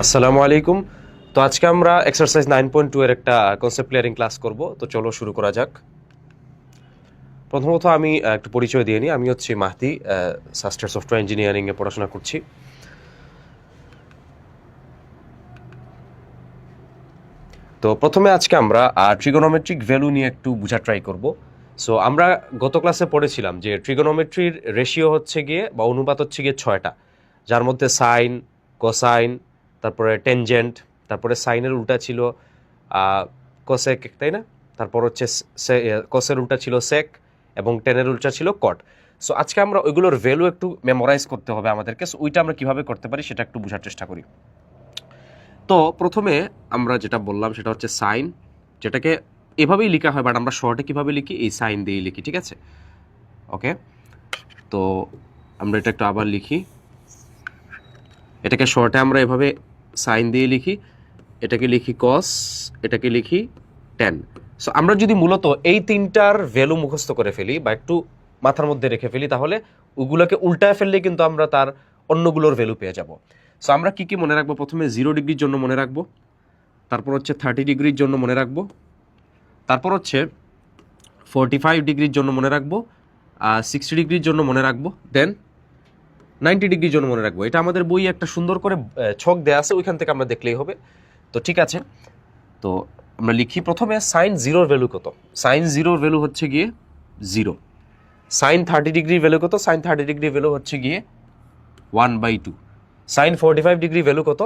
আসসালামু আলাইকুম। তো আজকে আমরা এক্সারসাইজ 9.2 এর একটা কনসেপ্ট ক্লিয়ারিং ক্লাস করব। তো চলো শুরু করা যাক। প্রথমত আমি একটু পরিচয় দিয়ে নিই। আমি হচ্ছি মাহদি, সাস্টার সফটওয়্যার ইঞ্জিনিয়ারিং এ পড়াশোনা করছি। তো প্রথমে আজকে আমরা ট্রিগোনোমেট্রিক ভ্যালু নিয়ে একটু বোঝা ট্রাই করব। সো আমরা গত ক্লাসে পড়েছিলাম যে ট্রিগোনোমেট্রির রেশিও হচ্ছে গিয়ে বা অনুপাত হচ্ছে গিয়ে 6টা, যার মধ্যে সাইন, কোসাইন, তারপরে টেনজেন্ট, তারপরে সাইনের উল্টা ছিল কোসেক, তাই না? তারপর হচ্ছে কোসের উল্টা ছিল সেক এবং টেনের উল্টা ছিল কট। সো আজকে আমরা ওইগুলোর ভ্যালু একটু মেমোরাইজ করতে হবে আমাদেরকে। সো ওইটা আমরা কীভাবে করতে পারি সেটা একটু বোঝার চেষ্টা করি। তো প্রথমে আমরা যেটা বললাম সেটা হচ্ছে সাইন, যেটাকে এভাবেই লেখা হয়, বাট আমরা শর্টে কীভাবে লিখি, এই সাইন দিয়েই লিখি, ঠিক আছে? ওকে, তো আমরা এটা একটু আবার লিখি। এটাকে শর্টে আমরা এভাবে সাইন দিয়ে লিখি, এটাকে লিখি কস, এটাকে লিখি টেন। সো আমরা যদি মূলত এই তিনটার ভ্যালু মুখস্থ করে ফেলি বা একটু মাথার মধ্যে রেখে ফেলি, তাহলে ওগুলোকে উল্টায় ফেললে কিন্তু আমরা তার অন্যগুলোর ভ্যালু পেয়ে যাব। সো আমরা কী কী মনে রাখবো? প্রথমে 0 ডিগ্রির জন্য মনে রাখবো, তারপর হচ্ছে 30 ডিগ্রির জন্য মনে রাখবো, তারপর হচ্ছে 45 ডিগ্রির জন্য মনে রাখবো, 60 ডিগ্রির জন্য মনে রাখবো, দেন 90 ডিগ্রির জন্য মনে রাখবো। এটা আমাদের বইয়ে একটা সুন্দর করে ছক দেওয়া আছে, ওইখান থেকে আমরা দেখলেই হবে। তো ঠিক আছে, তো আমরা লিখি প্রথমে সাইন 0-র ভ্যালু কত। সাইন 0-র ভ্যালু হচ্ছে গিয়ে 0। সাইন 30 ডিগ্রির ভ্যালু কত? সাইন 30 ডিগ্রির ভ্যালু হচ্ছে গিয়ে 1/2। সাইন 45 ডিগ্রির ভ্যালু কত?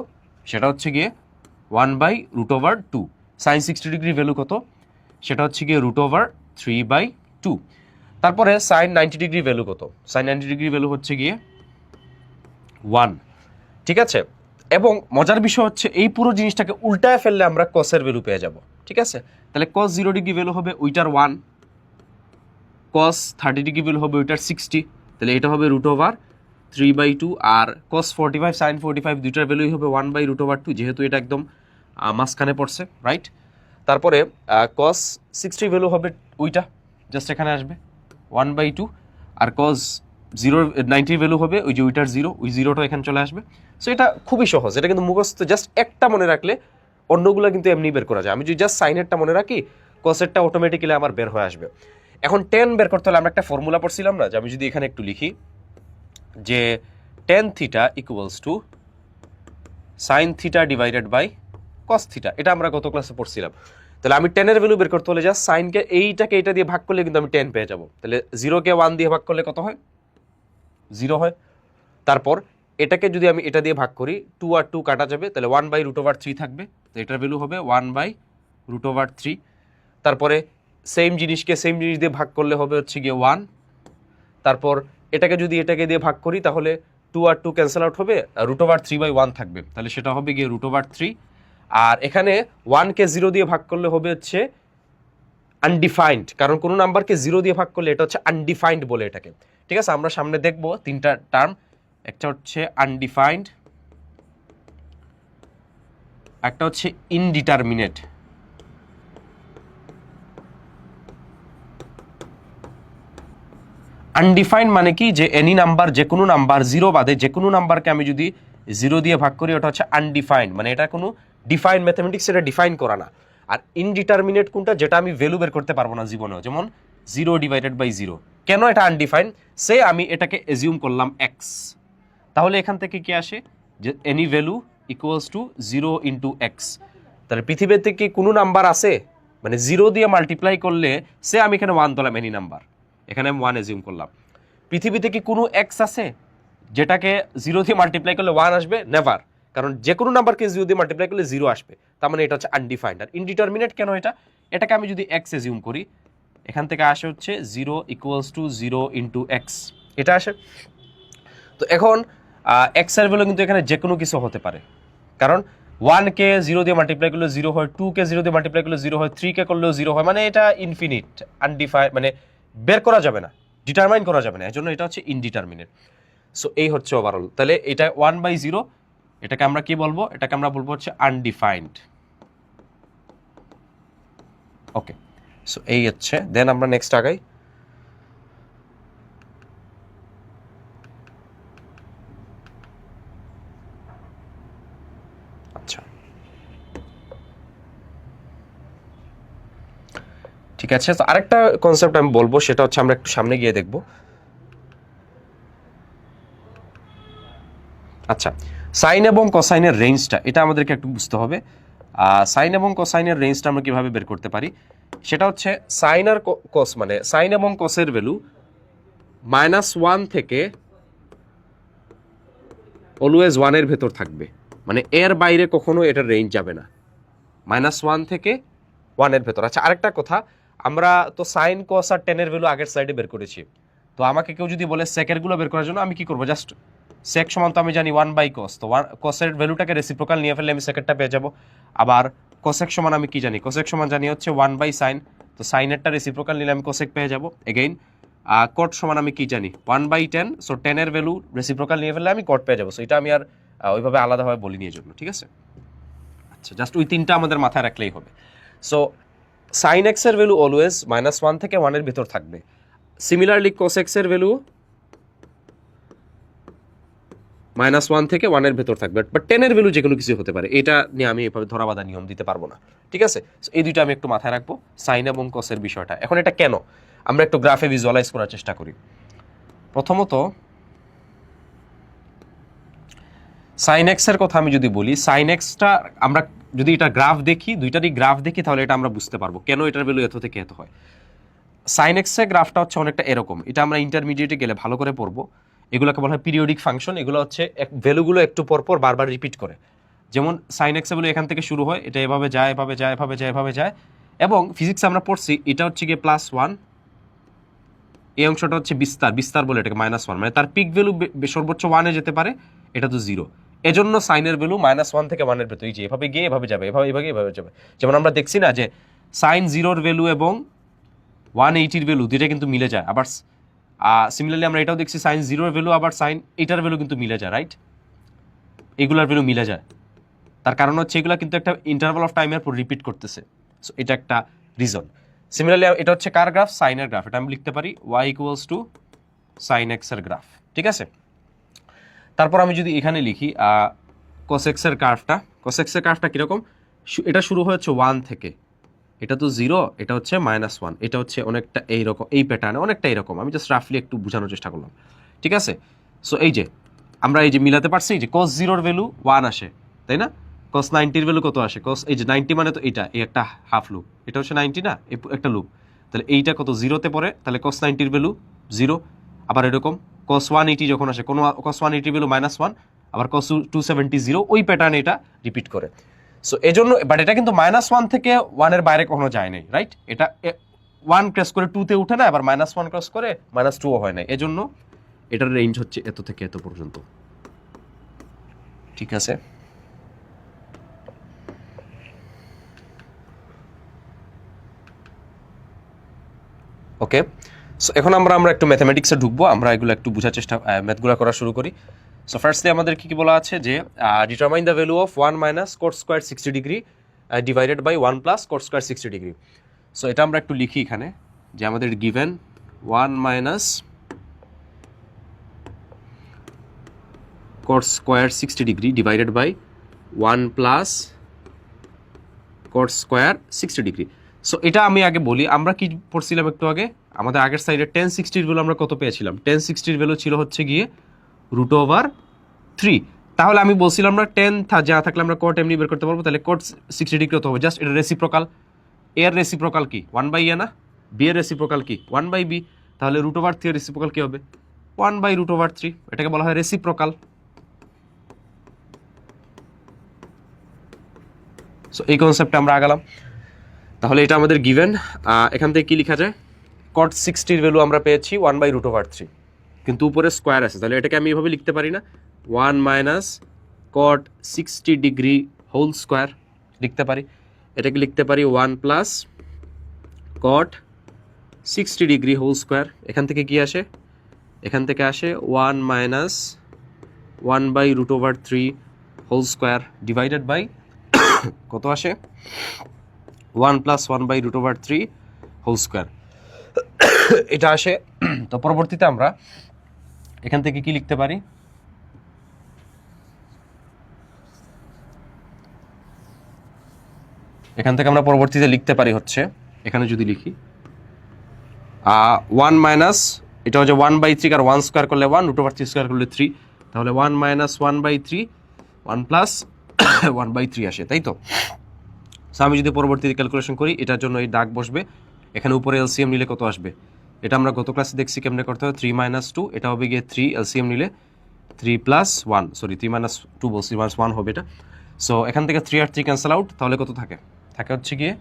সেটা হচ্ছে গিয়ে 1/√2। সাইন 60 ডিগ্রির ভ্যালু কত? সেটা হচ্ছে গিয়ে √3/2। তারপরে সাইন 90 ডিগ্রির ভ্যালু কত? সাইন 90 ডিগ্রির ভ্যালু হচ্ছে গিয়ে 1, ঠিক আছে? এবং মজার বিষয় হচ্ছে এই পুরো জিনিসটাকে উল্টায় ফেললে আমরা কসের ভ্যালু পেয়ে যাব, ঠিক আছে? তাহলে কস 0 ডিগ্রি ভ্যালু হবে ওইটার 1, কস 30 ডিগ্রি ভ্যালু হবে ওইটার 60, তাহলে এটা হবে √3/2। আর কস 45 সাইন 45 দুইটার ভ্যালুই হবে 1/√2, যেহেতু এটা একদম মাঝখানে পড়ছে, রাইট? তারপরে কস 60 ভ্যালু হবে ওইটা, জাস্ট এখানে আসবে 1/2। আর কস 90 ভ্যালু হবে ওই যে ওইটার 0, ওই 0টা এখানে চলে আসবে। সো এটা খুবই সহজ, এটা কিন্তু মুখস্থ জাস্ট একটা মনে রাখলে অন্যগুলো কিন্তু এমনি বের করা যায়। আমি যদি জাস্ট সাইনেরটা মনে রাখি, কসেরটা অটোমেটিক্যালি আমার বের হয়ে আসবে। এখন টেন বের করতে হলে আমরা একটা ফর্মুলা পড়ছিলাম না, যে আমি যদি এখানে একটু লিখি যে tan theta equals to sine theta divided by cos theta. এটা আমরা গত ক্লাসে পড়ছিলাম। তাহলে আমি টেনের ভ্যালু বের করতে হলে জাস্ট সাইনকে এইটাকে এটা দিয়ে ভাগ করলে কিন্তু আমি 10 পেয়ে যাবো। তাহলে 0কে 1 দিয়ে ভাগ করলে কত হয়? 0 হয়। তারপর এটাকে যদি আমি এটা দিয়ে ভাগ করি, 2 আর 2 কাটা যাবে, তাহলে 1/√3 থাকবে। তো এটার ভ্যালু হবে 1/√3। তারপরে সেম জিনিসকে সেম জিনিস দিয়ে ভাগ করলে হবে হচ্ছে গিয়ে 1। তারপর এটাকে যদি এটাকে দিয়ে ভাগ করি, তাহলে 2 আর 2 ক্যান্সেল আউট হবে, √3/1 থাকবে, তাহলে সেটা হবে গিয়ে √3। আর এখানে 1কে 0 দিয়ে ভাগ করলে হবে হচ্ছে আনডিফাইন্ড, কারণ কোনো নাম্বারকে 0 দিয়ে ভাগ করলে এটা হচ্ছে আনডিফাইন্ড বলে এটাকে, ঠিক আছে? আমরা সামনে দেখব তিনটা টার্ম, একটা হচ্ছে আনডিফাইন্ড, একটা হচ্ছে ইনডিটারমিনেট। আনডিফাইন্ড মানে কি, যে এনি নাম্বার, যে কোনো নাম্বার 0 বাদে যে কোনো নাম্বারকে আমি যদি 0 দিয়ে ভাগ করি, ওটা হচ্ছে আনডিফাইন্ড, মানে এটা কোনো ডিফাইন ম্যাথমেটিক্স, এটা ডিফাইন করা না। আর ইনডিটারমিনেট কোনটা? যেটা আমি ভ্যালু বের করতে পারবো না জীবনেও, যেমন 0/0। কেন এটা আনডিফাইন্ড? সে আমি এটাকে এজিউম করলাম এক্স, তাহলে এখান থেকে কি আসে, যে any value equals to 0 into x. তাহলে পৃথিবীতে কি কোনো নাম্বার আছে মানে 0 দিয়ে মাল্টিপ্লাই করলে, সে আমি এখানে 1 দিলাম, এনি নাম্বার, এখানে আমি 1 এজিউম করলাম। পৃথিবীতে কি কোনো এক্স আছে যেটাকে 0 দিয়ে মাল্টিপ্লাই করলে 1 আসবে? নেভার, কারণ যে কোনো নাম্বারকে 0 দিয়ে মাল্টিপ্লাই করলে 0 আসবে, তার মানে এটা হচ্ছে আনডিফাইন্ড। আর ইনডিটারমিনেট কেন? এটাকে আমি যদি এক্স এজিউম করি, এখান থেকে আসে হচ্ছে 0 ইকুয়ালস টু 0 ইন্টু এক্স, এটা আসে। তো এখন এক্স এর ভ্যালু কিন্তু এখানে যে কোনো কিছু হতে পারে, কারণ 1কে 0 দিয়ে মাল্টিপ্লাই করলে 0 হয়, 2কে 0 দিয়ে মাল্টিপ্লাই করলে 0 হয়, 3কে করলেও 0 হয়, মানে এটা ইনফিনিট, আনডিফাইন্ড, মানে বের করা যাবে না, ডিটারমাইন করা যাবে না, এর জন্য এটা হচ্ছে ইনডিটারমিনেট। সো এই হচ্ছে ওভারঅল। তাহলে এটা 1/0, এটাকে আমরা কি বলবো? এটাকে আমরা বলবো হচ্ছে আনডিফাইন্ড। ওকে, সো এই হচ্ছে। দেন আমরা নেক্সট আগাই। আচ্ছা, ঠিক আছে। তো আরেকটা কনসেপ্ট আমি বলবো, সেটা হচ্ছে আমরা একটু সামনে গিয়ে দেখব। আচ্ছা, সাইন এবং কোসাইনের রেঞ্জটা এটা আমাদেরকে একটু বুঝতে হবে। সাইন এবং কোসাইনের রেঞ্জটা আমরা কিভাবে বের করতে পারি, সেটা হচ্ছে সাইন আর কোস, মানে সাইন এবং কোসের ভ্যালু -1 থেকে অলওয়েজ 1-এর ভেতর থাকবে, মানে এর বাইরে কখনো এটার রেঞ্জ যাবে না, -1 থেকে 1-এর ভেতর। আচ্ছা, আরেকটা কথা, আমরা তো সাইন কস আর টেনের ভ্যালু আগের স্লাইডে বের করেছি। তো আমাকে কেউ যদি বলে সেকেরগুলো বের করার জন্য, আমি কি করবো, জাস্ট সেক সমান তো আমি জানি 1/cos, তো কসের ভ্যালুটাকে রেসিপ্রোকাল নিয়ে ফেললে আমি সেকেরটা পেয়ে যাব। আবার কোসেক সমান আমি কি জানি, কোসেক সমান জানি হচ্ছে 1/sin, তো সাইনেরটা রেসিপ্রোকাল নিলে আমি কোসেক পেয়ে যাব। এগেইন কট সমান আমি কি জানি 1/10, সো 10-এর ভ্যালু রেসিপ্রোকাল নিয়ে ফেললে আমি কট পেয়ে যাবো। সো এটা আমি আর ওইভাবে আলাদাভাবে বলিনি এর জন্য, ঠিক আছে। আচ্ছা, জাস্ট ওই তিনটা আমাদের মাথায় রাখলেই হবে। সো সাইন এক্সের ভ্যালু অলওয়েজ -1 থেকে 1-এর ভিতর থাকবে। সিমিলারলি কোসেক্সের ভ্যালু -1 থেকে 1-এর ভেতর থাকবে, বাট 10-এর ভ্যালু যে কোনো কিছু হতে পারে, এটা নিয়ে আমি এভাবে ধরাবাধা নিয়ম দিতে পারবো না, ঠিক আছে। এই দুইটা আমি একটু মাথায় রাখবো, সাইন এবং কসের বিষয়টা। এখন এটা কেন, আমরা একটু গ্রাফে ভিজুয়ালাইজ করার চেষ্টা করি। প্রথমত সাইন এক্সের কথা আমি যদি বলি, সাইন এক্সটা আমরা যদি এটা গ্রাফ দেখি, দুইটারই গ্রাফ দেখি, তাহলে এটা আমরা বুঝতে পারবো কেন এটার ভ্যালু এত থেকে এত হয়। সাইন এক্সের গ্রাফটা হচ্ছে অনেকটা এরকম, এটা আমরা ইন্টারমিডিয়েটে গেলে ভালো করে পড়বো। এগুলোকে বলা হয় পিরিয়ডিক ফাংশন। এগুলো হচ্ছে ভ্যালুগুলো একটু পরপর বারবার রিপিট করে। যেমন সাইন এক্স ভ্যালু এখান থেকে শুরু হয়, এটা এভাবে যায়, এভাবে যায়, এভাবে যায়, এভাবে যায়, এবং ফিজিক্সে আমরা পড়ছি এটা হচ্ছে গিয়ে +1, এই অংশটা হচ্ছে বিস্তার, বিস্তার বলে এটাকে -1, মানে তার পিক ভ্যালু সর্বোচ্চ 1-এ যেতে পারে, এটা তো 0। এজন্য সাইনের ভ্যালু -1 থেকে 1-এর ভেতর, এই যে এভাবে গিয়ে এভাবে যাবে, এভাবে এভাবে এভাবে যাবে। যেমন আমরা দেখছি না যে সাইন 0-র ভ্যালু এবং 180-র ভ্যালু দুইটা কিন্তু মিলে যায়। আবার সিমিলারলি আমরা এটাও দেখছি সাইন 0-র ভ্যালু আবার সাইন এটার ভ্যালু কিন্তু মিলে যায়, রাইট, এগুলার ভ্যালু মিলে যায়। তার কারণ হচ্ছে এগুলো কিন্তু একটা ইন্টারভাল অফ টাইমের পর রিপিট করতেছে, সো এটা একটা রিজন। সিমিলারলি এটা হচ্ছে কার গ্রাফ, সাইনের গ্রাফ, এটা আমি লিখতে পারি y = sin x এর গ্রাফ, ঠিক আছে। তারপর আমি যদি এখানে লিখি cos x এর গ্রাফটা, cos x এর গ্রাফটা কিরকম, এটা শুরু হচ্ছে 1 থেকে, এটা তো 0, এটা হচ্ছে -1, এটা হচ্ছে অনেকটা এইরকম, এই প্যাটার্নে অনেকটা এইরকম। আমি জাস্ট রাফলি একটু বোঝানোর চেষ্টা করলাম, ঠিক আছে। সো এই যে আমরা এই যে মিলাতে পারছি যে cos 0-র ভ্যালু 1 আসে, তাই না, cos 90-র ভ্যালু কত আসে, cos এই যে 90 মানে তো এটা, এই একটা হাফ লুপ, এটা হচ্ছে 90 না, একটা লুপ, তাহলে এইটা কত 0-তে পড়ে, তাহলে cos 90-র ভ্যালু 0। আবার এরকম cos 180 যখন আসে, কোনো cos 180-র ভ্যালু -1, আবার cos 270 0, ওই প্যাটার্নে এটা রিপিট করে। সো এই জন্য, বাট এটা কিন্তু -1 থেকে 1-এর বাইরে কখনো যায় নাই, রাইট, এটা 1 ক্রস করে 2-তে উঠে না, আবার -1 ক্রস করে -2ও হয় না, এজন্য এটার রেঞ্জ হচ্ছে এত থেকে এত পর্যন্ত, ঠিক আছে। ওকে, সো এখন আমরা একটু ম্যাথমেটিক্সে ঢুকবো, আমরা এগুলো একটু বোঝার চেষ্টা, ম্যাথগুলো করা শুরু করি। সো ফার্স্টলি আমাদের কি বলা আছে যে determine the value of 1 - cot square 60 degree divided by 1 + cot square 60 degree. So এটা আমরা একটু লিখি এখানে, যে আমাদের given 1 - cot square 60 degree divided by 1 + cot square 60 degree. So এটা আমি আগে বলি, আমরা কি পড়ছিলাম একটু আগে, আমাদের আগের সাইডে tan 60-র ভ্যালু আমরা কত পেয়েছিলাম, tan 60-র ভ্যালু ছিল হচ্ছে গিয়ে √3। তাহলে আমি বলছিলাম না tan যা থাকলে আমরা cot এমনি বের করতে পারবো, তাহলে cot 60 ডিগ্রি কত হবে, জাস্ট এটা রেসিপ্রোকাল, a এর রেসিপ্রোকাল কি 1/a না, b এর রেসিপ্রোকাল কি 1/b, তাহলে √3 এর রেসিপ্রোকাল কি হবে 1/√3, এটাকে বলা হয় রেসিপ্রোকাল। সো এই কনসেপ্টে আমরা আগালাম। তাহলে এটা আমাদের গিভেন, এখান থেকে কি লেখা যায়, cot 60-র ভ্যালু আমরা পেয়েছি 1/√3, কিন্তু উপরে স্কোয়ার আছে, তাহলে এটাকে আমি এভাবে লিখতে পারি না, 1 - cot 60 ডিগ্রি হোল স্কোয়ার লিখতে পারি। এটাকে লিখতে পারি 1 + cot 60 ডিগ্রি হোল স্কোয়ার। এখান থেকে কি আসে, এখান থেকে আসে 1 - 1/√3 হোল স্কোয়ার ডিভাইডেড বাই কত আসে 1 + 1/√3 হোল স্কোয়ার, এটা আসে। তো পরবর্তীতে আমরা এখান থেকে কি লিখতে পারি, এখান থেকে আমরা পরবর্তীতে লিখতে পারি হচ্ছে, এখানে যদি লিখি 1 মাইনাস, এটা হচ্ছে 1/3, আর 1 স্কোয়ার করলে 1, √3 স্কোয়ার করলে 3, তাহলে 1 মাইনাস 1/3, 1 প্লাস 1/3 আসে, তাই তো? সো আমি যদি পরবর্তীতে ক্যালকুলেশন করি, এটার জন্য এই দাগ বসবে, এখানে উপরে এলসিএম নিলে কত আসবে? এটা আমরা গত ক্লাসে দেখছি কেমনে করতে হবে, 3 - 2, এটা হবে গিয়ে 3, এলসিএম নিলে 3 + 1, সরি 3 - 2 বলছি, -1 হবে এটা। সো এখান থেকে 3 আর 3 ক্যান্সেল আউট, তাহলে কত থাকে? থাকে হচ্ছে গিয়ে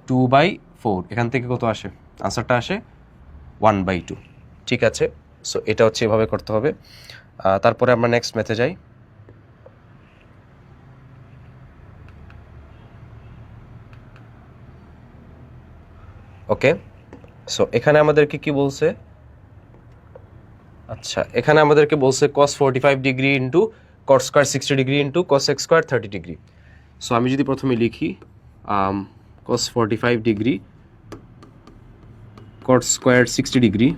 2/4, এখান থেকে কত আসে? আনসারটা আসে 1/2। ঠিক আছে, সো এটা হচ্ছে এভাবে করতে হবে। তারপরে আমরা নেক্সট ম্যাথে যাই। ওকে, সো এখানে আমাদেরকে কি বলছে? আচ্ছা, এখানে আমাদেরকে বলছে cos 45 degree into cot square 60 degree into cos x square 30 degree. So আমি যদি প্রথমে লিখি cos 45 degree cot square 60 degree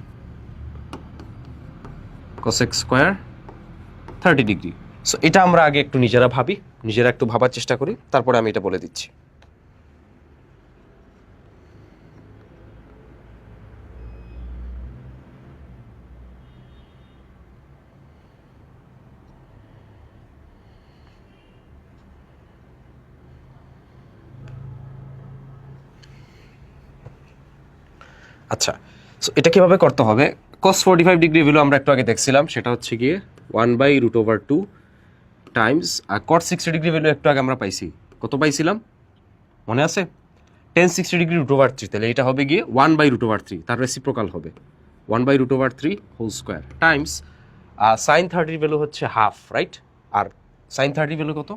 cos x square 30 degree. So এটা আমরা আগে একটু নিজেরা ভাবি, নিজেরা একটু ভাবার চেষ্টা করি, তারপরে আমি এটা বলে দিচ্ছি। আচ্ছা, সো এটা কিভাবে করতে হবে? cos 45 ডিগ্রি ভ্যালু আমরা একটু আগে দেখছিলাম, সেটা হচ্ছে গিয়ে 1/√2 টাইমস, আর cot 60 ডিগ্রি ভ্যালু একটু আগে আমরা পাইছি, কত পাইছিলাম মনে আছে? tan 60 ডিগ্রি √3, তাহলে এটা হবে গিয়ে 1/√3, তার রেসিপ্রোকাল হবে 1/√3 whole square times sin 30 value হচ্ছে হাফ, রাইট? আর sin 30 ভ্যালু কত?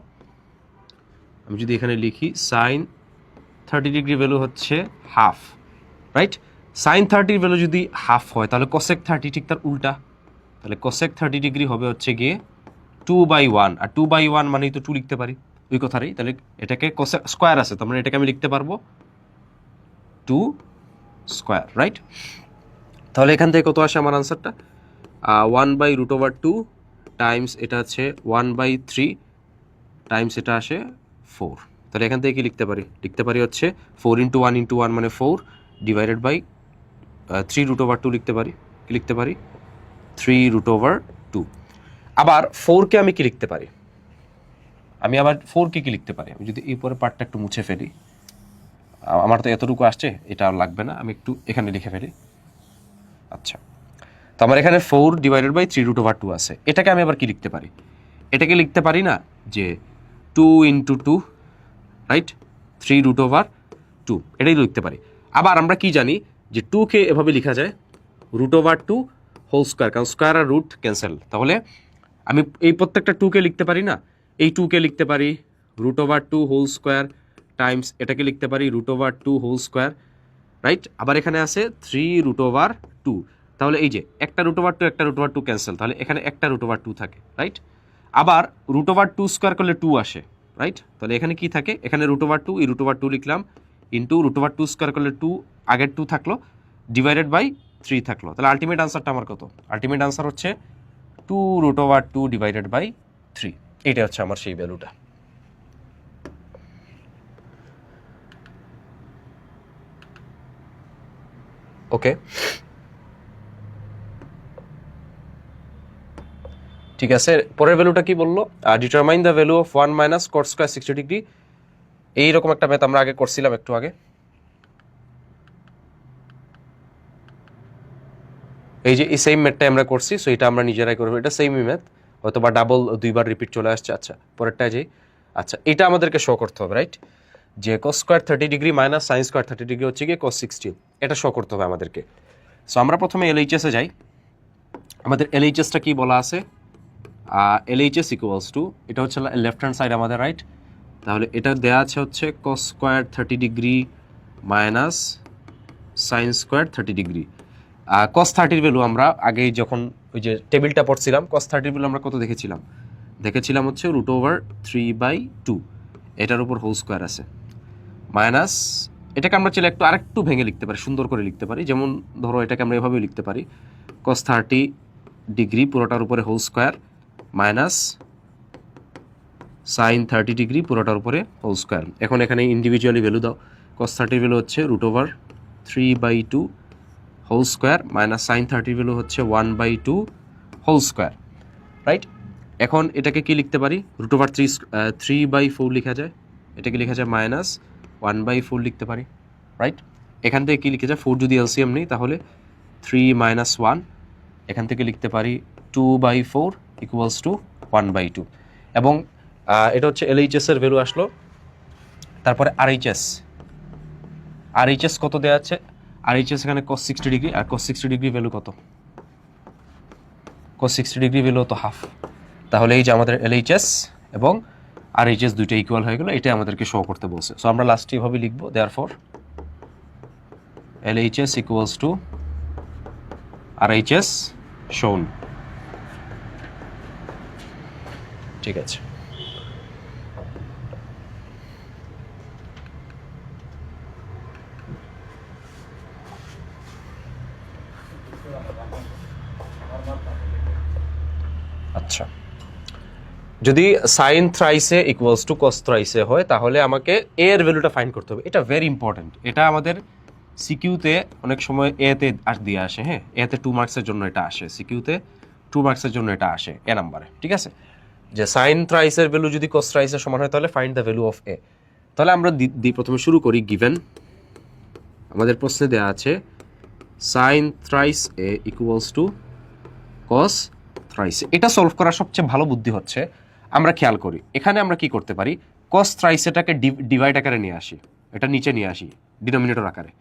আমি যদি এখানে লিখি sin 30 ডিগ্রি ভ্যালু হচ্ছে হাফ, রাইট? sin 30 ভ্যালু যদি হাফ হয়, তাহলে cosec 30 ঠিক তার উল্টা, তাহলে cosec 30 ডিগ্রি হবে হচ্ছে গিয়ে 2/1, আর 2/1 মানেই তো 2 লিখতে পারি ওই কথারই, তাহলে এটাকে cosec স্কোয়ার আছে, তার মানে এটাকে আমি লিখতে পারবো 2 স্কোয়ার, রাইট? তাহলে এখান থেকে কত আসে আমার আনসারটা? 1/√2 টাইমস এটা আছে 1/3 টাইমস এটা আসে 4। তাহলে এখান থেকে কি লিখতে পারি? লিখতে পারি হচ্ছে 4 × 1 × 1 মানে 4 ডিভাইডেড বাই 3√2 লিখতে পারি। কি লিখতে পারি? 3√2। আবার 4কে আমি কি লিখতে পারি? আমি আবার 4কে কি লিখতে পারি? আমি যদি এই পরে পার্টটা একটু মুছে ফেলি, আমার তো এতটুকু আসছে, এটা আর লাগবে না, আমি একটু এখানে লিখে ফেলি। আচ্ছা, তো আমার এখানে 4 ডিভাইডেড বাই 3√2 আছে, এটাকে আমি আবার কি লিখতে পারি? এটাকে লিখতে পারি না যে 2 × 2, রাইট? 3√2, এটাই লিখতে পারি। আবার আমরা কি জানি যে 2কে এভাবে লেখা যায় √2 হোল স্কোয়ার, কারণ স্কোয়ার আর রুট ক্যান্সেল। তাহলে আমি এই প্রত্যেকটা 2কে লিখতে পারি না, এই 2কে লিখতে পারি √2 হোল স্কোয়ার টাইমস এটাকে লিখতে পারি √2 হোল স্কোয়ার, রাইট? আবার এখানে আছে 3√2, তাহলে এই যে একটা √2 একটা √2 ক্যান্সেল, তাহলে এখানে একটা √2 থাকে, রাইট? আবার √2 স্কোয়ার করলে 2 আসে, রাইট? তাহলে এখানে কি থাকে? এখানে √2, এই √2 লিখলাম ইন্টু √2 স্কোয়ার করলে 2, আগের 2 থাকলো, ডিভাইডেড বাই 3 থাকলো। তাহলে আলটিমেট আনসারটা আমার কত? আলটিমেট আনসার হচ্ছে 2√2 ডিভাইডেড বাই 3। এটা হচ্ছে আমার সেই ভ্যালুটা। ওকে, ঠিক আছে। পরের ভ্যালুটা কি বললো? Determine the value of 1 minus cot square 60 degree. এইরকম একটা ম্যাথ আমরা আগে করছিলাম একটু আগে। এই যে এই সেম ম্যাথটা আমরা করছি, সো এটা আমরা নিজেরাই করবো, এটা সেমই ম্যাথ, হয়তো বা ডাবল দুইবার রিপিট চলে আসছে। আচ্ছা, পরেরটা যে আচ্ছা এটা আমাদেরকে শো করতে হবে, রাইট? যে cos square 30 degree minus sin square 30 degree হচ্ছে গিয়ে cos 60, এটা শো করতে হবে আমাদেরকে। সো আমরা প্রথমে LHS এ যাই। আমাদের LHSটা কি বলা আছে? LHS ইকুয়ালস টু, এটা হচ্ছে লেফট হ্যান্ড সাইড আমাদের, রাইট? তাহলে এটা দেওয়া আছে হচ্ছে cos square 30 degree minus sin square 30 degree. cos 30 value আমরা আগে যখন ওই যে টেবিলটা পড়ছিলাম, cos 30 ভ্যালু আমরা কত দেখেছিলাম হচ্ছে √3/2, এটার উপর হোল স্কোয়ার আছে, মাইনাস এটাকে আমরা চাইলে আরেকটু ভেঙে লিখতে পারি, সুন্দর করে লিখতে পারি। যেমন ধরো এটাকে আমরা এভাবে লিখতে পারি cos 30 ডিগ্রি পুরোটার উপরে whole square minus sine 30 degree পুরোটার উপরে হোল স্কোয়ার। এখন এখানে ইন্ডিভিজুয়ালি ভ্যালু দাও। কস 30 ভ্যালু হচ্ছে √3/2 whole square minus sine 30 value হচ্ছে 1/2 হোল স্কোয়ার, রাইট? এখন এটাকে কি লিখতে পারি? √3/4 লেখা যায়, এটাকে লেখা যায় -1/4 লিখতে পারি, রাইট? এখান থেকে কি লিখে যায়? 4 যদি এলসিএম নেই তাহলে 3 - 1, এখান থেকে লিখতে পারি 2/4 = 1/2। এবং এটা হচ্ছে এলএইচএস এর ভ্যালু আসলো। তারপরে আরএইচএস কত দেওয়া আছে? আরএইচএস এখানে cos 60 ডিগ্রি, আর cos 60 ডিগ্রি ভ্যালু কত? cos 60 ডিগ্রি ভ্যালু তো হাফ। তাহলে এই যে আমাদের এলএইচএস এবং আরএইচএস দুইটা ইকুয়াল হয়ে গেল, এটা আমাদেরকে শো করতে বলছে। সো আমরা লাস্টে এভাবে লিখবো, দেয়ারফর LHS = RHS shown। ঠিক আছে, আচ্ছা যদি সাইন থ্রাইসে ইকুয়ালস টু কস থ্রাইসে হয় তাহলে আমাকে এ এর ভ্যালুটা ফাইন্ড করতে হবে। এটা ভেরি ইম্পর্টেন্ট, এটা আমাদের সিকিউতে অনেক সময় এতে দিয়ে আসে। হ্যাঁ, এতে 2 মার্কসের জন্য এটা আসে, সিকিউতে 2 মার্কসের জন্য এটা আসে এ নাম্বারে। ঠিক আছে, যে সাইন থ্রাইসের ভ্যালু যদি কস থ্রাইসের সমান হয় তাহলে ফাইন্ড দ্য ভ্যালু অফ এ। তাহলে আমরা প্রথমে শুরু করি। গিভেন আমাদের প্রশ্নে দেওয়া আছে sign thrice A equals to cos thrice. এটা সলভ করার সবচেয়ে ভালো বুদ্ধি হচ্ছে আমরা খেয়াল করি এখানে আমরা কি করতে পারি, কস থ্রাইসেটাকে ডিভাইড আকারে নিয়ে আসি, এটা নিচে নিয়ে আসি ডিনোমিনেটর আকারে।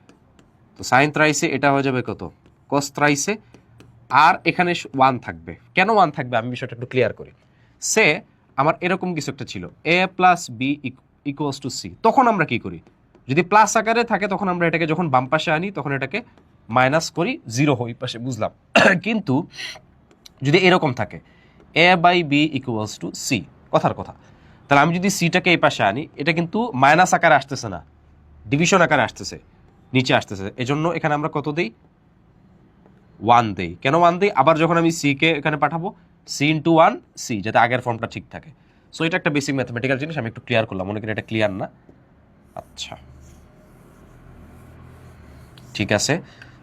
তো সাইন থ্রাইসে এটা হয়ে যাবে কত? কস থ্রাইসে। আর এখানে 1 থাকবে। কেন 1 থাকবে আমি বিষয়টা একটু ক্লিয়ার করি। সে আমার এরকম কিছু একটা ছিল a + b = c, তখন আমরা কি করি? যদি প্লাস আকারে থাকে তখন আমরা এটাকে যখন বাম পাশে আনি তখন এটাকে মাইনাস করি, 0 হয় পাশে, বুঝলাম। কিন্তু যদি এরকম থাকে a/b = c, কথার কথা, তাহলে আমি যদি সিটাকে এই পাশে আনি এটা কিন্তু মাইনাস আকারে আসতেছে না, ডিভিশন আকারে আসতেছে, নিচে আসতেছে। এজন্য এখানে আমরা কত দেই? 1 দেই। কেন 1 দেই? আবার যখন আমি সি কে এখানে পাঠাবো c × 1 c, যাতে আগের ফর্মটা ঠিক থাকে। সো এটা একটা বেসিক ম্যাথমেটিক্যাল জিনিস, আমি একটু ক্লিয়ার করলাম, মনে করি এটা ক্লিয়ার না। আচ্ছা ঠিক আছে,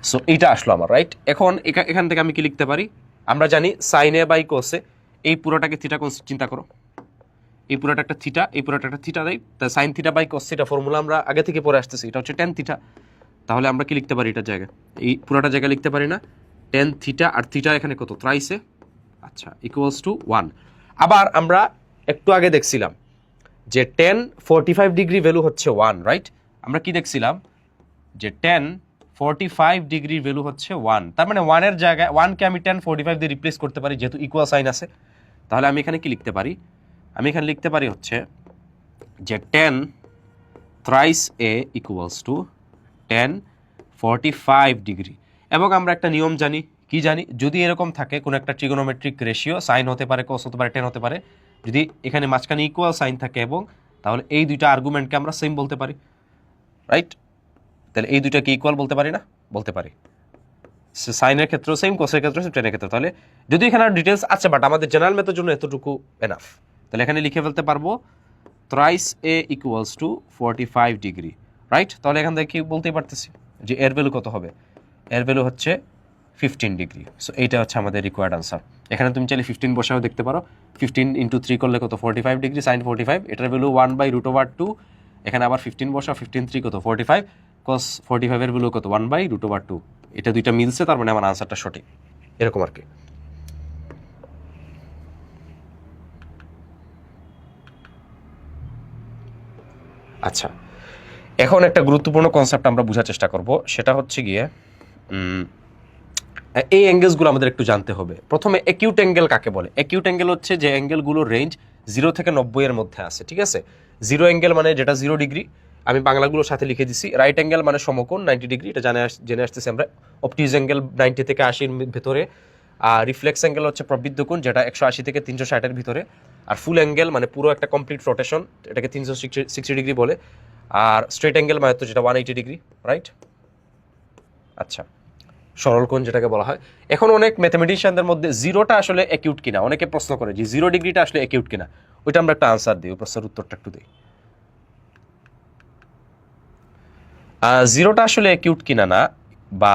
সো এইটা আসলো আমার, রাইট? এখন এখান থেকে আমি কি লিখতে পারি? আমরা জানি সাইন এ বাই কোসে, এই পুরোটাকে থিটা কোণ চিন্তা করো, এই পুরোটা একটা থিটা, এই পুরোটা একটা থিটা দেয়, তাই sine theta by cos theta formula আমরা আগে থেকে পড়ে আসতেছি, এটা হচ্ছে টেন থিটা। তাহলে আমরা কি লিখতে পারি এটার জায়গায়? এই পুরোটা জায়গায় লিখতে পারি না, টেন থিটা, আর থিটা এখানে কত? থ্রাইসে, আচ্ছা, = 1। আবার আমরা একটু আগে দেখছিলাম যে টেন 45 ডিগ্রি ভ্যালু হচ্ছে 1, রাইট? আমরা কি দেখছিলাম যে টেন 45 ডিগ্রির ভ্যালু হচ্ছে 1, তার মানে 1 এর জায়গায় 1 কে আমি টেন 45 দিয়ে রিপ্লেস করতে পারি যেহেতু ইকুয়াল সাইন আছে। তাহলে আমি এখানে কি লিখতে পারি? আমি এখানে লিখতে পারি হচ্ছে যে টেন থ্রাইস এ = টেন 45 ডিগ্রি। এবং আমরা একটা নিয়ম জানি, কি জানি? যদি এরকম থাকে কোনো একটা ট্রিগোনোমেট্রিক রেশিও, সাইন হতে পারে, কস হতে পারে, টেন হতে পারে, যদি এখানে মাঝখানে ইকুয়াল সাইন থাকে এবং তাহলে এই দুইটা আর্গুমেন্টকে আমরা সেম বলতে পারি, রাইট? তাহলে এই দুইটাকে ইকুয়াল বলতে পারি না? বলতে পারি। সাইনের ক্ষেত্রেও সেম, কোসের ক্ষেত্রেও সেম, টেনের ক্ষেত্রে। তাহলে যদি এখানে আর ডিটেলস আছে, বাট আমাদের জেনারেল ম্যাথের জন্য এতটুকু এনাফ। তাহলে এখানে লিখে ফেলতে পারবো থ্রাইস এ = 45 ডিগ্রি, রাইট? তাহলে এখান থেকে কি বলতেই পারতেছি যে এর ভ্যালু কত হবে? এর ভ্যালু হচ্ছে 15 ডিগ্রি। সো এইটা হচ্ছে আমাদের রিকোয়ার্ড আনসার। এখানে তুমি চাইলে 15 বসাও দেখতে পারো। 15 × 3 করলে কত? 45 ডিগ্রি, সাইন 45, এটার ভ্যালু 1/√2। এখানে আবার 15 বসাও, 15 × 3 কত? 45, cos 45 এর ভ্যালু কত? 1/√2। এটা দুইটা মিলছে, তার মানে আমার আনসারটা সঠিক, এরকম আর কি। আচ্ছা, এখন একটা গুরুত্বপূর্ণ কনসেপ্ট আমরা বোঝার চেষ্টা করব, সেটা হচ্ছে গিয়ে এই অ্যাঙ্গেলসগুলো আমাদের একটু জানতে হবে। প্রথমে অ্যাকিউট অ্যাঙ্গেল কাকে বলে? অ্যাকিউট অ্যাঙ্গেল হচ্ছে যে অ্যাঙ্গেলগুলোর রেঞ্জ 0 থেকে 90 এর মধ্যে আছে, ঠিক আছে? 0 অ্যাঙ্গেল মানে যেটা 0 ডিগ্রি, আমি বাংলাগুলোর সাথে লিখে দিছি। রাইট অ্যাঙ্গেল মানে সমকোণ 90 ডিগ্রি, এটা জেনে আসতেছি আমরা। অবটিউজ অ্যাঙ্গেল 90 থেকে 80-র ভেতরে। আর রিফ্লেক্স অ্যাঙ্গেল হচ্ছে প্রবৃদ্ধ কোণ, যেটা 180 থেকে 360-এর ভিতরে। আর ফুল অ্যাঙ্গেল মানে পুরো একটা কমপ্লিট রোটেশন, এটাকে 360 ডিগ্রি বলে। আর স্ট্রেট অ্যাঙ্গেল মানে তো যেটা 180 ডিগ্রি, রাইট? আচ্ছা, সরল কোণ যেটাকে বলা হয়। এখন অনেক ম্যাথমেটিশিয়ানদের মধ্যে 0টা আসলে অ্যাকিউট কিনা অনেকে প্রশ্ন করে যে 0 ডিগ্রিটা আসলে অ্যাকিউট কিনা। ওইটা আমরা একটা আনসার দিই, ওই প্রশ্নের উত্তরটা একটু দিই। জিরোটা আসলে অ্যাকিউট কিনা না বা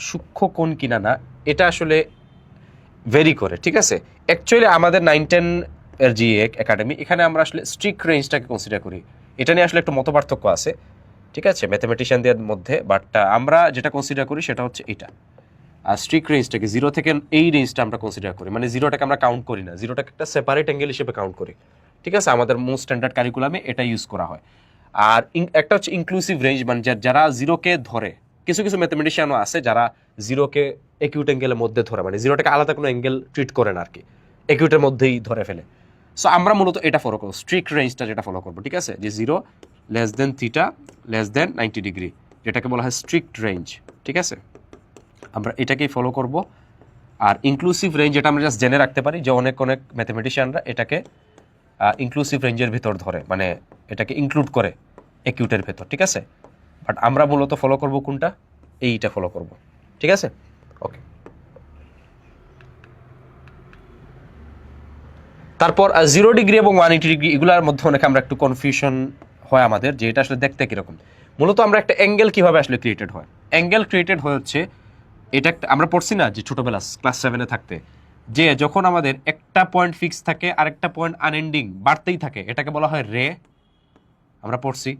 সূক্ষ্ম কোণ কিনা না, এটা আসলে ভেরি করে, ঠিক আছে। অ্যাকচুয়ালি আমাদের 9-10 এর জি একাডেমি, এখানে আমরা আসলে স্ট্রিক্ট রেঞ্জটাকে কনসিডার করি। এটা নিয়ে আসলে একটু মতপার্থক্য আছে, ঠিক আছে, ম্যাথমেটিশিয়ানদের মধ্যে। বাট আমরা যেটা কনসিডার করি সেটা হচ্ছে এটা, আর স্ট্রিক্ট রেঞ্জটাকে 0 থেকে এই রেঞ্জটা আমরা কনসিডার করি, মানে 0টাকে আমরা কাউন্ট করি না, 0টাকে একটা সেপারেট অ্যাঙ্গেল হিসেবে কাউন্ট করি, ঠিক আছে। আমাদের মোস্ট স্ট্যান্ডার্ড কারিকুলামে এটা ইউজ করা হয়। আর একটা হচ্ছে ইনক্লুসিভ রেঞ্জ, মানে যারা 0কে ধরে, কিছু কিছু ম্যাথমেটিশিয়ানও আছে যারা 0কে একিউট অ্যাঙ্গেলের মধ্যে ধরে, মানে 0টাকে আলাদা কোনো অ্যাঙ্গেল ট্রিট করেন আর কি, একিউটের মধ্যেই ধরে ফেলে। সো আমরা মূলত এটা ফলো করবো, স্ট্রিক্ট রেঞ্জটা যেটা ফলো করবো, ঠিক আছে, যে 0 less than theta less than 90 degree, যেটাকে বলা হয় স্ট্রিক্ট রেঞ্জ, ঠিক আছে। আমরা এটাকেই ফলো করব। আর ইনক্লুসিভ রেঞ্জ, এটা আমরা জাস্ট জেনে রাখতে পারি যে অনেক অনেক ম্যাথমেটিশিয়ানরা এটাকে ইনক্লুসিভ রেঞ্জের ভিতর ধরে, মানে এটাকে ইনক্লুড করে একিউটের ভেতর, ঠিক আছে। বাট আমরা মূলত ফলো করব কোনটা, এইটা ফলো করব, ঠিক আছে। ওকে, তারপর 0 ডিগ্রি এবং 180 ডিগ্রি, এগুলোর মধ্যে অনেক আমরা একটু কনফিউশন হয় আমাদের, যে এটা আসলে দেখতে কীরকম। মূলত আমরা একটা অ্যাঙ্গেল কীভাবে আসলে ক্রিয়েটেড হয়, অ্যাঙ্গেল ক্রিয়েটেড হচ্ছে এটা একটা, আমরা পড়ছি না যে ছোটোবেলা ক্লাস 7-এ থাকতে, যে যখন আমাদের একটা পয়েন্ট ফিক্স থাকে আরেকটা পয়েন্ট আনএন্ডিং বাড়তেই থাকে, এটাকে বলা হয় রে, আমরা পড়ছি।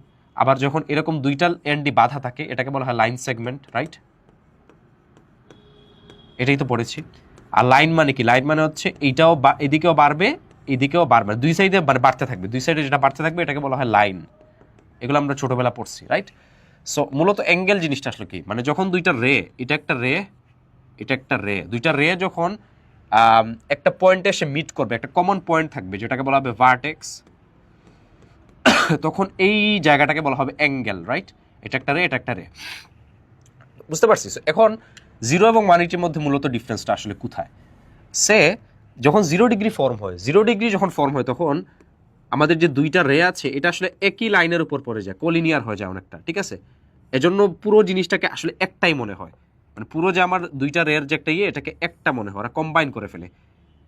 আবার যখন এরকম দুইটা এন্ডি বাধা থাকে, এটাকে বলা হয় লাইন সেগমেন্ট, রাইট, এটাই তো পড়েছি। আর লাইন মানে কি, লাইন মানে হচ্ছে এইটাও এদিকেও বাড়বে এদিকেও বাড়বে, দুই সাইডে বাড়তে থাকবে, দুই সাইডে যেটা বাড়তে থাকবে এটাকে বলা হয় লাইন। এগুলো আমরা ছোটোবেলা পড়ছি, রাইট। সো মূলত অ্যাঙ্গেল জিনিসটা আসলে কি, মানে যখন দুইটা রে, এটা একটা রে এটা একটা রে, দুইটা রে যখন একটা পয়েন্টে এসে মিট করবে, একটা কমন পয়েন্ট থাকবে যেটাকে বলা হবে ভার্টেক্স, তখন এই জায়গাটাকে বলা হবে অ্যাঙ্গেল, রাইট। এটা একটা রে, এটা একটা রে, বুঝতে পারছিস। এখন 0 এবং 180-র মধ্যে মূলত ডিফারেন্সটা আসলে কোথায়, সে যখন 0 ডিগ্রি ফর্ম হয়, 0 ডিগ্রি যখন ফর্ম হয়, তখন আমাদের যে দুইটা রে আছে এটা আসলে একই লাইনের উপর পড়ে যায়, কোলিনিয়ার হয়ে যায় অনেকটা, ঠিক আছে। এজন্য পুরো জিনিসটাকে আসলে একটাই মনে হয়, মানে পুরো যে আমার দুইটা রের যে একটা এটাকে একটা মনে হয়, ওরা কম্বাইন করে ফেলে,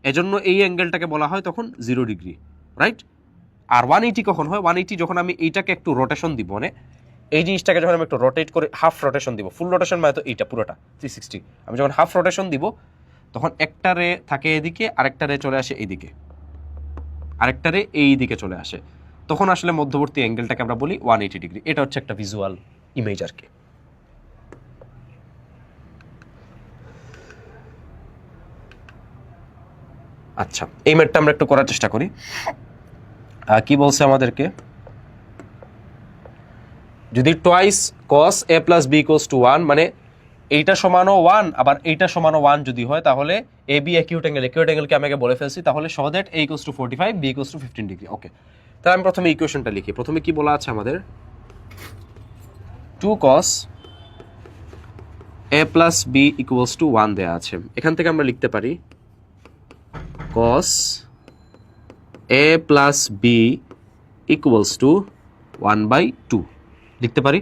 এজন্য এই অ্যাঙ্গেলটাকে বলা হয় তখন 0 ডিগ্রি, রাইট। আর 180 কখন হয়, 180 যখন আমি এইটাকে একটু রোটেশন দিব, মানে এই জিনিসটাকে যখন আমি একটু রোটেট করে হাফ রোটেশন দিব, ফুল রোটেশন মানে তো এইটা পুরোটা 360, আমি যখন হাফ রোটেশন দিব তখন একটা রে থাকে এদিকে, আরেকটা রে চলে আসে এইদিকে, আরেকটা রে এই দিকে চলে আসে, তখন আসলে মধ্যবর্তী অ্যাঙ্গেলটাকে আমরা বলি 180 ডিগ্রি। এটা হচ্ছে একটা ভিজুয়াল ইমেজ আর কি। আচ্ছা, এই ম্যাথটা আমরা একটু করার চেষ্টা করি। কি বলছে আমাদেরকে, যদি twice cos a plus b equals to 1, মানে এইটা সমানও 1 আবার এইটা সমানও 1 যদি হয়, তাহলে এ বি অ্যাকিউট অ্যাঙ্গেলকে আমি আগে বলে ফেলছি, তাহলে so that a equals to 45, b equals to 15 degree. Okay, তাহলে আমি প্রথমে ইকুয়েশনটা লিখি। প্রথমে কি বলা আছে আমাদের, 2 cos a plus b equals to 1 দেয়া আছে। এখান থেকে আমরা লিখতে পারি cos a plus b equals to 1/2 লিখতে পারি।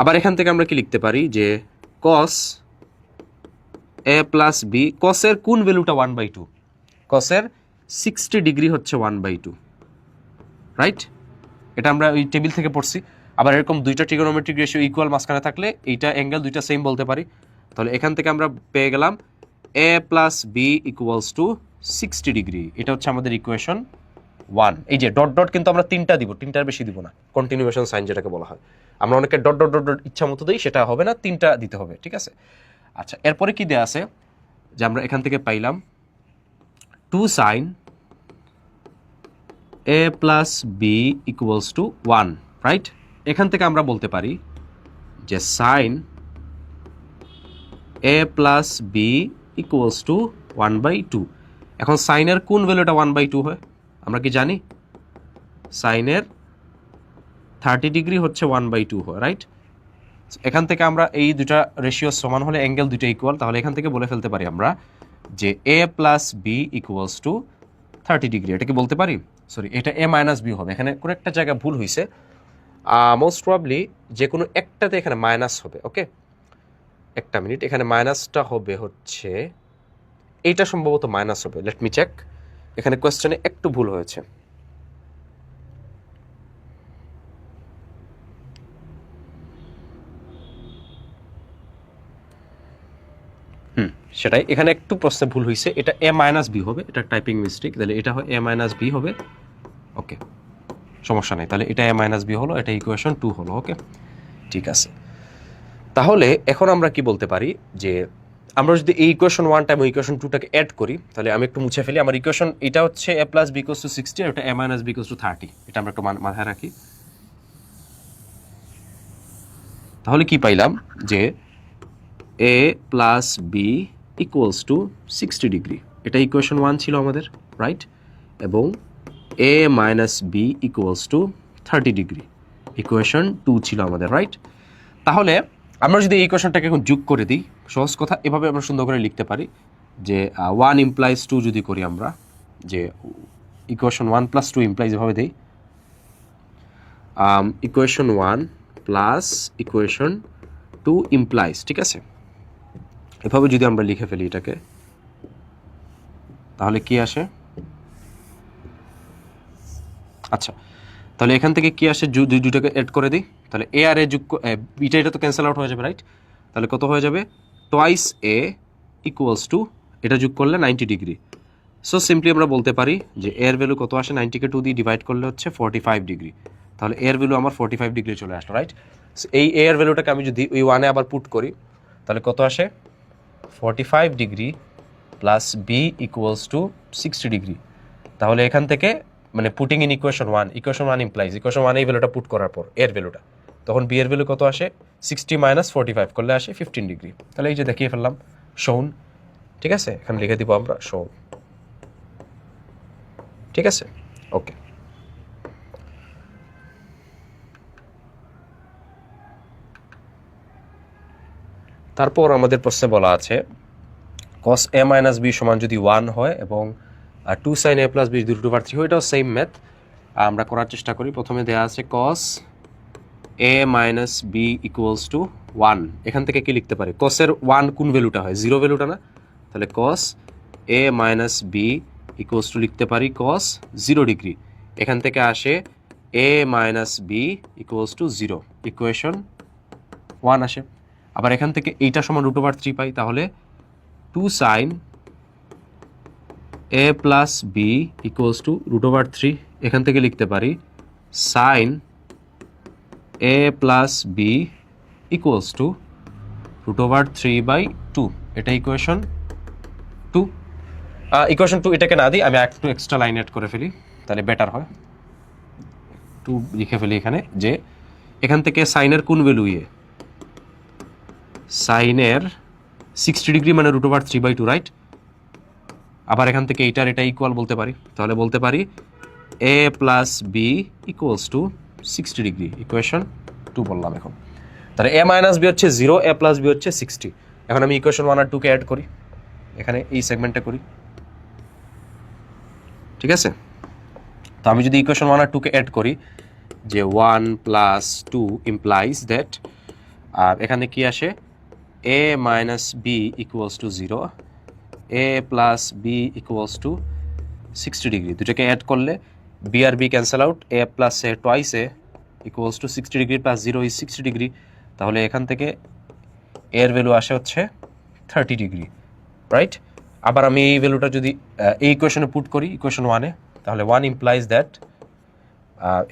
আবার এখান থেকে আমরা কি লিখতে পারি, যে cos a plus b, cos এর কোন ভ্যালুটা 1/2, cos এর 60 ডিগ্রি হচ্ছে 1/2, রাইট। এটা আমরা ওই টেবিল থেকে পড়ছি। আবার এরকম দুইটা ট্রিগোনোমেট্রিক রেশিও ইকুয়াল মাঝখানে থাকলে এইটা অ্যাঙ্গেল দুইটা সেম বলতে পারি। তাহলে এখান থেকে আমরা পেয়ে গেলাম a plus b equals to 60 degree. এটা হচ্ছে আমাদের ইকুয়েশন 1। এই যে ডট ডট কিন্তু আমরা তিনটা দিব, তিনটার বেশি দিব না, কন্টিনিউয়েশন সাইন যেটাকে বলা হয়। আমরা অনেকে ডট ডট ডট ডট ইচ্ছা মতো দিই, সেটা হবে না, তিনটা দিতে হবে, ঠিক আছে। আচ্ছা, এরপরে কি দেয়া আছে, যে আমরা এখান থেকে পাইলাম 2 sin a plus b equals to 1, right. এখান থেকে আমরা বলতে পারি যে sin a plus b equals to 1/2। এখন সাইনের কোন ভ্যালুটা 1/2 হয় আমরা কি জানি, সাইনের 30 ডিগ্রি হচ্ছে 1/2 হয়, রাইট। এখান থেকে আমরা এই দুটা রেশিও সমান হলে অ্যাঙ্গেল দুটো ইকুয়াল, তাহলে এখান থেকে বলে ফেলতে পারি আমরা যে a plus b equals to 30 degree. এটা কি বলতে পারি, সরি, এটা a minus b হবে, এখানে কোনো একটা জায়গায় ভুল হয়েছে, মোস্ট প্রবাবলি যে কোনো একটাতে এখানে মাইনাস হবে। ওকে, একটা মিনিট, এখানে মাইনাসটা হবে হচ্ছে এইটা সম্ভবত মাইনাস হবে, লেট মি চেক, এখানে কোয়েশ্চেনে একটু ভুল হয়েছে। সেটাই এখানে একটু প্রশ্নে ভুল হয়েছে, এটা এ মাইনাস বি হবে, এটা টাইপিং মিস্টেক, তাহলে এটা হয় এ মাইনাস বি হবে। ওকে, সমস্যা নেই, তাহলে এটা এ মাইনাস বি হলো, এটা ইকুয়েশন 2 হলো। ওকে, ঠিক আছে। তাহলে এখন আমরা কি বলতে পারি যে আমরা যদি এই ইকুয়েশন 1 টাইম ইকুয়েশন 2টাকে অ্যাড করি, তাহলে আমি একটু মুছে ফেলি। আমার ইকুয়েশন এটা হচ্ছে a plus B equals to 60 আর এটা a minus B equals to 30, এটা আমরা একটু মাথায় রাখি। তাহলে কি পাইলাম যে a plus B equals to 60 degree, এটা ইকুয়েশন 1 ছিল আমাদের, রাইট? এবং a minus B equals to 30 degree equation 2 ছিল আমাদের, রাইট? তাহলে আমরা যদি এই ইকুয়েশনটাকে এখন যোগ করে দিই, সহজ কথা এভাবে আমরা সুন্দর করে লিখতে পারি যে 1 ইমপ্লাইজ 2 যদি করি আমরা, যে ইকুয়েশন 1 প্লাস 2 ইমপ্লাইজ এভাবে দিই, ইকুয়েশন 1 প্লাস ইকুয়েশন 2 ইমপ্লাইজ, ঠিক আছে? এভাবে যদি আমরা লিখে ফেলি এটাকে, তাহলে কি আসে? আচ্ছা, তাহলে এখান থেকে কি আসে? দুইটাকে অ্যাড করে দিই, তাহলে এ আর এ যোগ, এটা তো ক্যান্সেল আউট হয়ে যাবে, রাইট? তাহলে কত হয়ে যাবে? টোয়াইস এ ইকুয়ালস টু, এটা যোগ করলে 90 ডিগ্রি। সো সিম্পলি আমরা বলতে পারি যে এর ভ্যালু কত আসে? 90কে 2 দিয়ে ডিভাইড করলে হচ্ছে 45 ডিগ্রি। তাহলে এর ভ্যালু আমার 45 ডিগ্রি চলে আসলো, রাইট? এই এর ভ্যালুটাকে আমি যদি ওই 1-এ আবার পুট করি, তাহলে কত আসে? 45 degree plus B equals to 60 degree. তাহলে এখান থেকে মানে putting in equation 1 implies equation 1 এই ভ্যালুটা পুট করার পর এর ভ্যালুটা, তখন বি এর ভ্যালু কত আসে? 60 মাইনাস 45 করলে আসে 15 ডিগ্রি। তাহলে এই যে দেখিয়ে ফেললাম, শোন, ঠিক আছে? এখানে লিখে দিব আমরা শোন, ঠিক আছে? ওকে, তারপর আমাদের প্রশ্নে বলা আছে cos a মাইনাস বি সমান যদি 1 হয় এবং 2 sin a প্লাস বি যদি √3 হয়, এটাও সেম ম্যাথ আমরা করার চেষ্টা করি। প্রথমে দেওয়া আছে cos a minus B equals to 1, এখান থেকে কি লিখতে পারি? cos এর 1 কোন ভ্যালুটা হয়? 0 ভ্যালুটা না? তাহলে cos a minus B equals to লিখতে পারি cos 0 ডিগ্রি, এখান থেকে আসে a minus B equals to 0, equation 1 আসে। আবার এখান থেকে এইটা সমান √3 পাই, তাহলে 2 sin a plus B equals to √3, এখান থেকে লিখতে পারি sin a plus B equals to √3/2, এটা ইকুয়েশন 2। ইকুয়েশন 2 এটাকে না দিই, আমি একটু এক্সট্রা লাইন অ্যাড করে ফেলি, তাহলে বেটার হয়। 2 লিখে ফেলি এখানে, যে এখান থেকে সাইনের কোন ভ্যালু? সাইনের 60 ডিগ্রি মানে √3/2, রাইট? আবার এখান থেকে এইটার এটা ইকুয়াল বলতে পারি, তাহলে বলতে পারি a plus B equals to 60 degree, equation 2 বললাম এখন। তাহলে a মাইনাস বি হচ্ছে 0, a প্লাস বি হচ্ছে 60। এখন আমি ইকুয়েশন 1 আর 2কে অ্যাড করি, এখানে এই সেগমেন্টে করি, ঠিক আছে? তো আমি যদি ইকুয়েশন 1 আর 2কে অ্যাড করি, যে 1 প্লাস 2 ইমপ্লাইজ দ্যাট, আর এখানে কি আসে? a minus B equals to 0, a plus B equals to 60 degree. দুটাকে অ্যাড করলে বি আর B cancel out, a plus a twice a equals to 60 degree plus 0 is 60 degree. তাহলে এখান থেকে এর ভ্যালু আসে হচ্ছে 30 ডিগ্রি, রাইট? আবার আমি এই ভ্যালুটা যদি এই ইকুয়েশনে পুট করি ইকুয়েশন 1-এ, তাহলে 1 implies that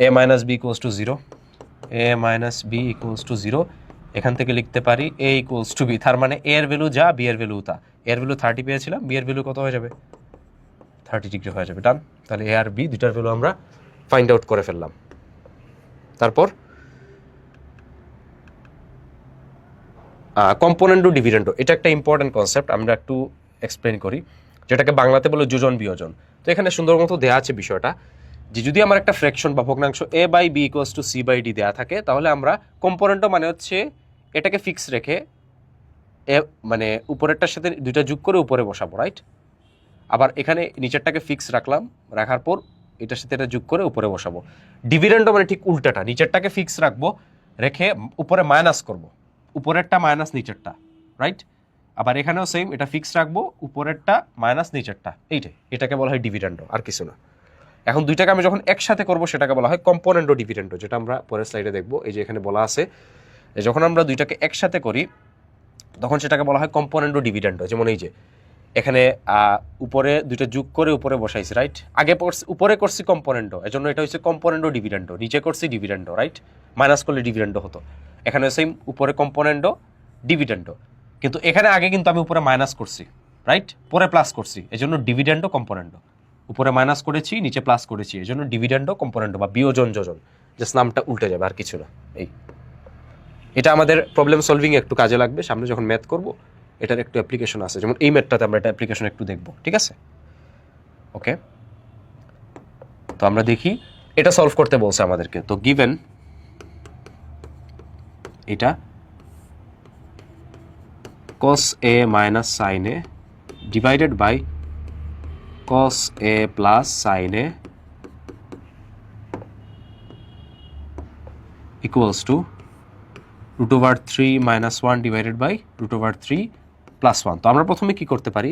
a minus B equals to 0, a minus B equals to 0, এখান থেকে লিখতে পারি a ইকুয়ালস টু বি, তার মানে a এর ভ্যালু যা বি এর ভ্যালু তা। এর ভ্যালু 30 পেয়েছিলাম, বি এর ভ্যালু কত হয়ে যাবে? 30 ডিগ্রি হয়ে যাবে, ডান। তাহলে এ আর বি দুইটার ভ্যালু আমরা ফাইন্ড আউট করে ফেললাম। তারপর কম্পোনেন্ট ও ডিভিডেন্ড, এটা একটা ইম্পর্টেন্ট কনসেপ্ট, আমরা একটু এক্সপ্লেন করি, যেটাকে বাংলাতে বলে যোজন বিয়োজন। তো এখানে সুন্দর মতো দেওয়া আছে বিষয়টা, যে যদি আমার একটা ফ্র্যাকশন বা ভগ্নাংশ a by B equals to C by D দেওয়া থাকে, তাহলে আমরা কম্পোনেন্টও মানে হচ্ছে এটাকে ফিক্স রেখে মানে উপরেরটার সাথে দুইটা যোগ করে উপরে বসাবো, রাইট? আবার এখানে নিচেরটাকে ফিক্স রাখলাম, রাখার পর এটার সাথে এটা যোগ করে উপরে বসাবো। ডিভিডেন্ডও মানে ঠিক উল্টাটা, নিচেরটাকে ফিক্স রাখবো, রেখে উপরে মাইনাস করব, উপরেরটা মাইনাস নিচেরটা, রাইট? আবার এখানেও সেম, এটা ফিক্স রাখবো, উপরেরটা মাইনাস নিচেরটা, এইটাই, এটাকে বলা হয় ডিভিডেন্ডও, আর কিছু না। এখন দুইটাকে আমি যখন একসাথে করবো সেটাকে বলা হয় কম্পোনেন্ট ও ডিভিডেন্ডও, যেটা আমরা পরের স্লাইডে দেখবো। এই যে এখানে বলা আছে, যখন আমরা দুইটাকে একসাথে করি তখন সেটাকে বলা হয় কম্পোনেন্ট ও ডিভিডেন্ড। যেমন এই যে এখানে উপরে দুইটা যোগ করে উপরে বসাইছি, রাইট? আগে উপরে করছি কম্পোনেন্টও, এজন্য এটা হচ্ছে কম্পোনেন্ট ও ডিভিডেন্ডও। নিচে করছি ডিভিডেন্ডও, রাইট? মাইনাস করলে ডিভিডেন্ডও হতো। এখানে সেম উপরে কম্পোনেন্টও ডিভিডেন্ডও, কিন্তু এখানে আগে কিন্তু আমি উপরে মাইনাস করছি, রাইট? পরে প্লাস করছি, এজন্য ডিভিডেন্ডও কম্পোনেন্টও। উপরে মাইনাস করেছি, নিচে প্লাস করেছি, এজন্য ডিভিডেন্ডও কম্পোনেন্টও বা বিয়োজন যোজন, জাস্ট নামটা উল্টে যাবে, আর কিছু না। এই এটা আমাদের প্রবলেম সলভিং একটু কাজে লাগবে, সামনে যখন ম্যাথ করব এটার একটু অ্যাপ্লিকেশন আছে, যেমন এই ম্যাথটাতে আমরা এটা অ্যাপ্লিকেশন একটু দেখব, ঠিক আছে? ওকে, তো আমরা দেখি এটা সলভ করতে বলছে আমাদেরকে। তো গিভেন এটা cos a minus sin a divided by cos a plus sin a equals to √3 minus 1 divided by √3 plus 1। তো আমরা প্রথমে কি করতে পারি,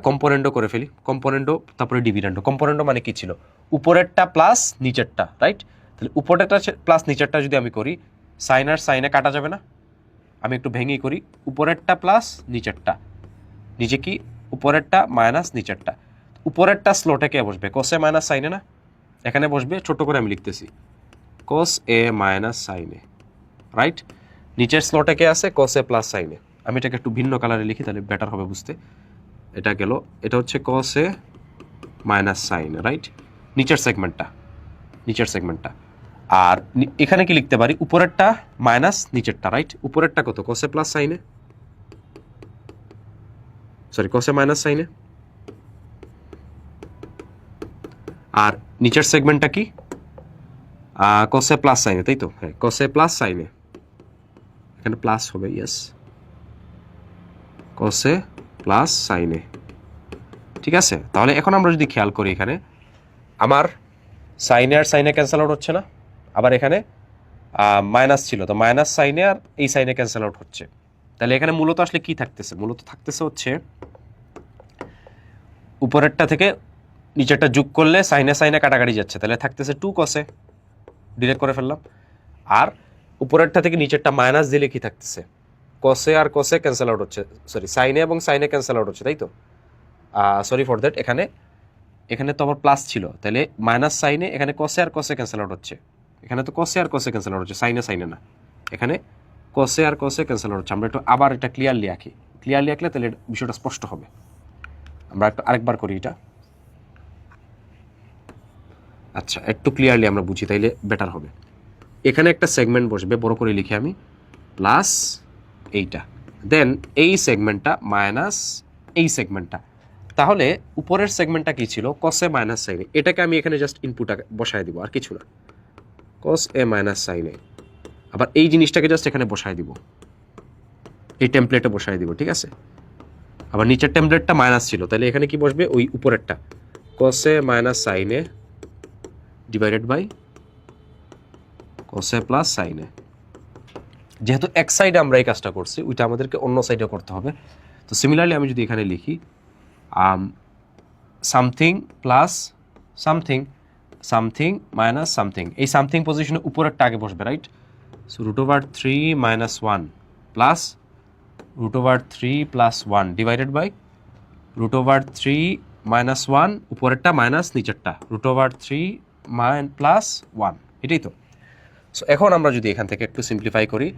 কম্পোনেন্টও করে ফেলি। কম্পোনেন্টও, তারপরে ডিভিডেন্ডও। কম্পোনেন্টও মানে কি ছিল, উপরেরটা প্লাস নিচেরটা, রাইট? তাহলে উপরেরটা প্লাস নিচেরটা যদি আমি করি, সাইন আর সাইনে কাটা যাবে না? আমি একটু ভেঙেই করি, উপরেরটা প্লাস নিচেরটা, নিচে কি উপরেরটা মাইনাস নিচেরটা। উপরেরটা স্লোটে কে বসবে, কোসে মাইনাস সাইনে না? এখানে বসবে, ছোট করে আমি লিখতেছি cos a মাইনাস সাইনে, রাইট? নিচের স্লটে কে আছে, cos a প্লাস সাইনে। আমি এটাকে একটু ভিন্ন কালারে লিখি, তাহলে বেটার হবে বুঝতে। এটা গেল, এটা হচ্ছে cos a মাইনাস সাইনে, রাইট? নিচের সেগমেন্টটা। আর এখানে কি লিখতে পারি, উপরেরটা মাইনাস নিচেরটা, রাইট? উপরেরটা কত, cos a plus sine a, sorry cos a minus sine a. আর নিচের সেগমেন্টটা কি, cos a প্লাস সাইনে, তাই তো? হ্যাঁ, cos a প্লাস সাইনে, এখানে প্লাস হবে, ইয়েস, cos a প্লাস সাইনে, ঠিক আছে? তাহলে এখন আমরা যদি খেয়াল করি, এখানে আমার সাইনে আর সাইনে ক্যান্সেল আউট হচ্ছে না, আবার এখানে মাইনাস ছিল, তো মাইনাস সাইনে আর এই সাইনে ক্যান্সেল আউট হচ্ছে। তাহলে এখানে মূলত আসলে কি থাকতেছে, মূলত থাকতেছে হচ্ছে উপরেরটা থেকে নিচেরটা যোগ করলে সাইনে সাইনে কাটাকাটি যাচ্ছে, তাহলে থাকতেছে 2 cos a, ডিরেক্ট করে ফেললাম। আর উপরেরটা থেকে নিচেরটা মাইনাস দিলে কি থাকতেছে, cos a আর cos a ক্যান্সেল আউট হচ্ছে, সরি সাইনে এবং সাইনে ক্যান্সেল আউট হচ্ছে, তাই তো? সরি ফর দ্যাট, এখানে তো আবার প্লাস ছিল, তাহলে মাইনাস সাইনে এখানে cos a আর cos a ক্যান্সেল আউট হচ্ছে, এখানে তো cos a আর cos a ক্যান্সেল আউট হচ্ছে, সাইনে না, এখানে cos a আর cos a ক্যান্সেল আউট হচ্ছে। আমরা একটু আবার এটা ক্লিয়ারলি আঁকলে তাহলে বিষয়টা স্পষ্ট হবে। আমরা একটু আরেকবার করি এটা, আচ্ছা একটু ক্লিয়ারলি আমরা বুঝি, তাইলে বেটার হবে। এখানে একটা সেগমেন্ট বসবে, বড় করে লিখে আমি, প্লাস এইটা, দেন এই সেগমেন্টটা মাইনাস এই সেগমেন্টটা। তাহলে উপরের সেগমেন্টটা কি ছিল, cos a মাইনাস সাইনে, এটাকে আমি এখানে জাস্ট ইনপুট বসায় দিব, আর কিছু না, cos a মাইনাস সাইনে। আবার এই জিনিসটাকে জাস্ট এখানে বসায় দিব, এই টেমপ্লেটে বসায় দিব, ঠিক আছে? আবার নিচের টেমপ্লেটটা মাইনাস ছিল, তাহলে এখানে কি বসবে, ওই উপরেরটা cos a minus sine a divided by cos a plus sine a. যেহেতু এক সাইডে আমরা এই কাজটা করছি, ওইটা আমাদেরকে অন্য সাইডে করতে হবে। তো সিমিলারলি আমি যদি এখানে লিখি something plus something minus something, এই সামথিং পজিশনে উপরেরটা আগে বসবে, right? So √3 minus 1 plus √3 plus 1 divided by √3 minus 1, উপরেরটা মাইনাস নিচেরটা, √3 প্লাস 1, এটাই তো। সো এখন আমরা যদি এখান থেকে একটু সিম্পলিফাই করি,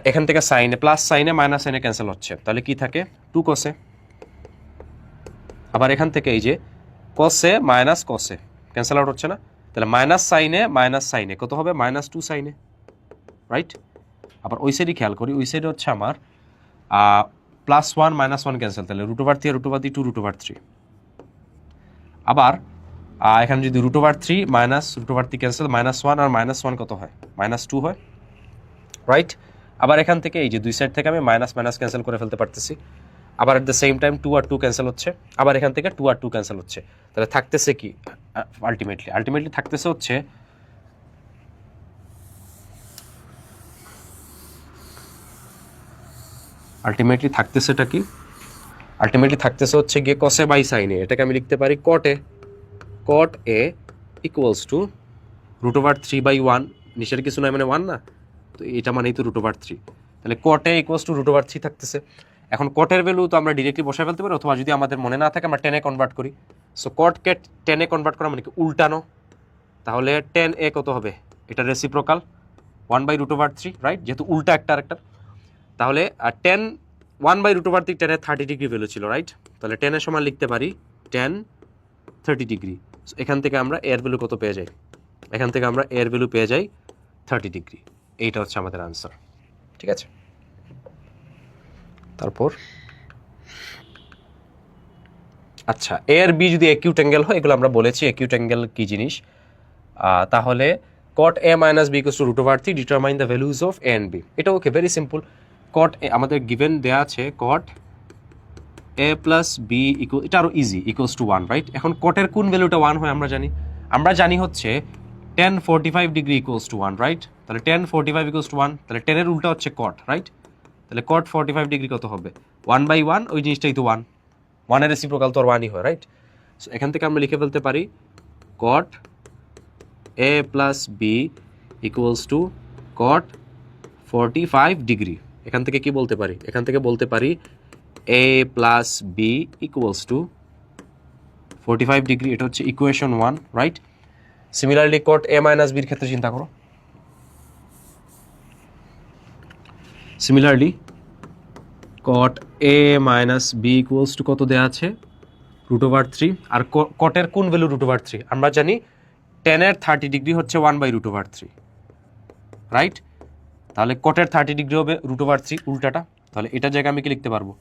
এখান থেকে সাইনে প্লাস সাইনে মাইনাস সাইনে ক্যান্সেল হচ্ছে, তাহলে কি থাকে, 2 cos a। আবার এখান থেকে এই যে cos a minus cos a cancel out হচ্ছে না, তাহলে মাইনাস সাইনে কত হবে, -2 সাইনে, রাইট? আবার ওই সাইডে খেয়াল করি, ওই সাইডে হচ্ছে আমার +1 -1 ক্যান্সেল, তাহলে √3 2 √3। আবার এখানে যদি √3 মাইনাস √3 ক্যান্সেল, -1 আর -1 কত হয়, -2 হয়, রাইট? আবার এখান থেকে এই যে দুই সাইড থেকে আমি মাইনাস ক্যান্সেল করে ফেলতে পারতেছি। আবার এট দ্য সেম টাইম 2 আর 2 ক্যান্সেল হচ্ছে, আবার এখান থেকে 2 আর 2 ক্যান্সেল হচ্ছে, তাহলে থাকতেছে কি, আলটিমেটলি থাকতেছে হচ্ছে আলটিমেটলি থাকতেছে হচ্ছে গিয়ে cos a বাই sin a। এটাকে আমি লিখতে পারি cot a ইকুয়ালস টু √3/1, নিচের কিছু নয় মানে 1 না, তো এটা মানেই তো √3। তাহলে কটে ইকুয়ালস টু √3 থাকতেছে। এখন কটের ভ্যালু তো আমরা ডিরেক্টলি বসায় ফেলতে পারি, অথবা যদি আমাদের মনে না থাকে আমরা টেনে কনভার্ট করি। সো কটকে টেনে কনভার্ট করা মানে কি উল্টানো, তাহলে 10a কত হবে, এটা রেসিপ্রোকাল 1/√3, রাইট, যেহেতু উল্টা একটা আরেকটা। তাহলে 1/√3 10 এর 30 ডিগ্রি ভ্যালু ছিল, রাইট। তাহলে 10 এর সমান লিখতে পারি 10 30 ডিগ্রি। এখান থেকে আমরা এর ভ্যালু কত পেয়ে যাই, এখান থেকে আমরা এর ভ্যালু পেয়ে যাই 30 ডিগ্রি। এইটা হচ্ছে আমাদের আনসার, ঠিক আছে। তারপর আচ্ছা, এ আর বি যদি অ্যাকিউট অ্যাঙ্গেল হয়, এগুলো আমরা বলেছি অ্যাকিউট অ্যাঙ্গেল কি জিনিস। তাহলে cot a minus b equals to √3, determine the values of A and B. এটা okay, very simple. cot a আমাদের গিভেন দেওয়া আছে cot a plus b equal, এটা আরও ইজি, ইকুয়ালস টু 1, রাইট। এখন কটের কোন ভ্যালুটা 1 হয় আমরা জানি হচ্ছে 10 45 ডিগ্রি ইকুয়ালস টু 1, রাইট। তাহলে 10 45 ইকুয়ালস টু 1, তাহলে 10 এর উল্টা হচ্ছে cot, রাইট। তাহলে cot 45 ডিগ্রি কত হবে, 1/1, ওই জিনিসটাই তো 1 এর রেসিপ্রোকাল তো 1ই হয়, রাইট। সো এখান থেকে আমরা লিখে ফেলতে পারি cot a plus b equals to cot 45 degree. এখান থেকে কি বলতে পারি, এখান থেকে বলতে পারি a plus b equals to 45 degree. এটা হচ্ছে equation 1, right. Similarly cot a minus b এর ক্ষেত্রে চিন্তা করো। Similarly cot a minus b equals to কত দেওয়া আছে, √3। আর কটের কোন ভ্যালু √3, আমরা জানি 10 এর 30 ডিগ্রি হচ্ছে 1/√3, রাইট। তাহলে কটের 30 ডিগ্রি হবে √3 উল্টাটা। তাহলে এটা জায়গায় আমি কি লিখতে পারবো,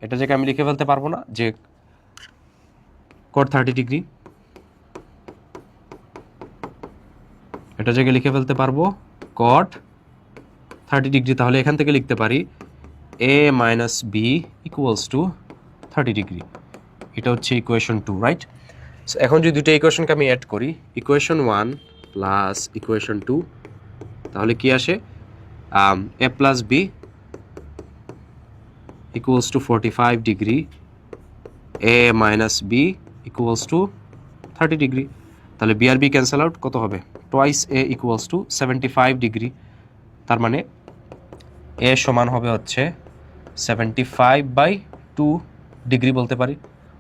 এটা জায়গায় আমি লিখে ফেলতে পারবো না যে cot 30 ডিগ্রি, এটা জায়গায় লিখে ফেলতে পারবো cot 30 ডিগ্রি। তাহলে এখান থেকে লিখতে পারি a minus b equals to 30 degree. এটা হচ্ছে ইকুয়েশন 2, রাইট। সো এখন যদি দুটো ইকুয়েশনকে আমি অ্যাড করি, ইকুয়েশন 1 প্লাস ইকুয়েশন 2, তাহলে কি আসে, a plus b equals to 45 degree, a minus b equals to 30 degree. তাহলে b আর b ক্যান্সেল আউট, কত হবে, twice a equals to 75 degree. তার মানে a সমান হবে হচ্ছে 75/2 ডিগ্রি বলতে পারি,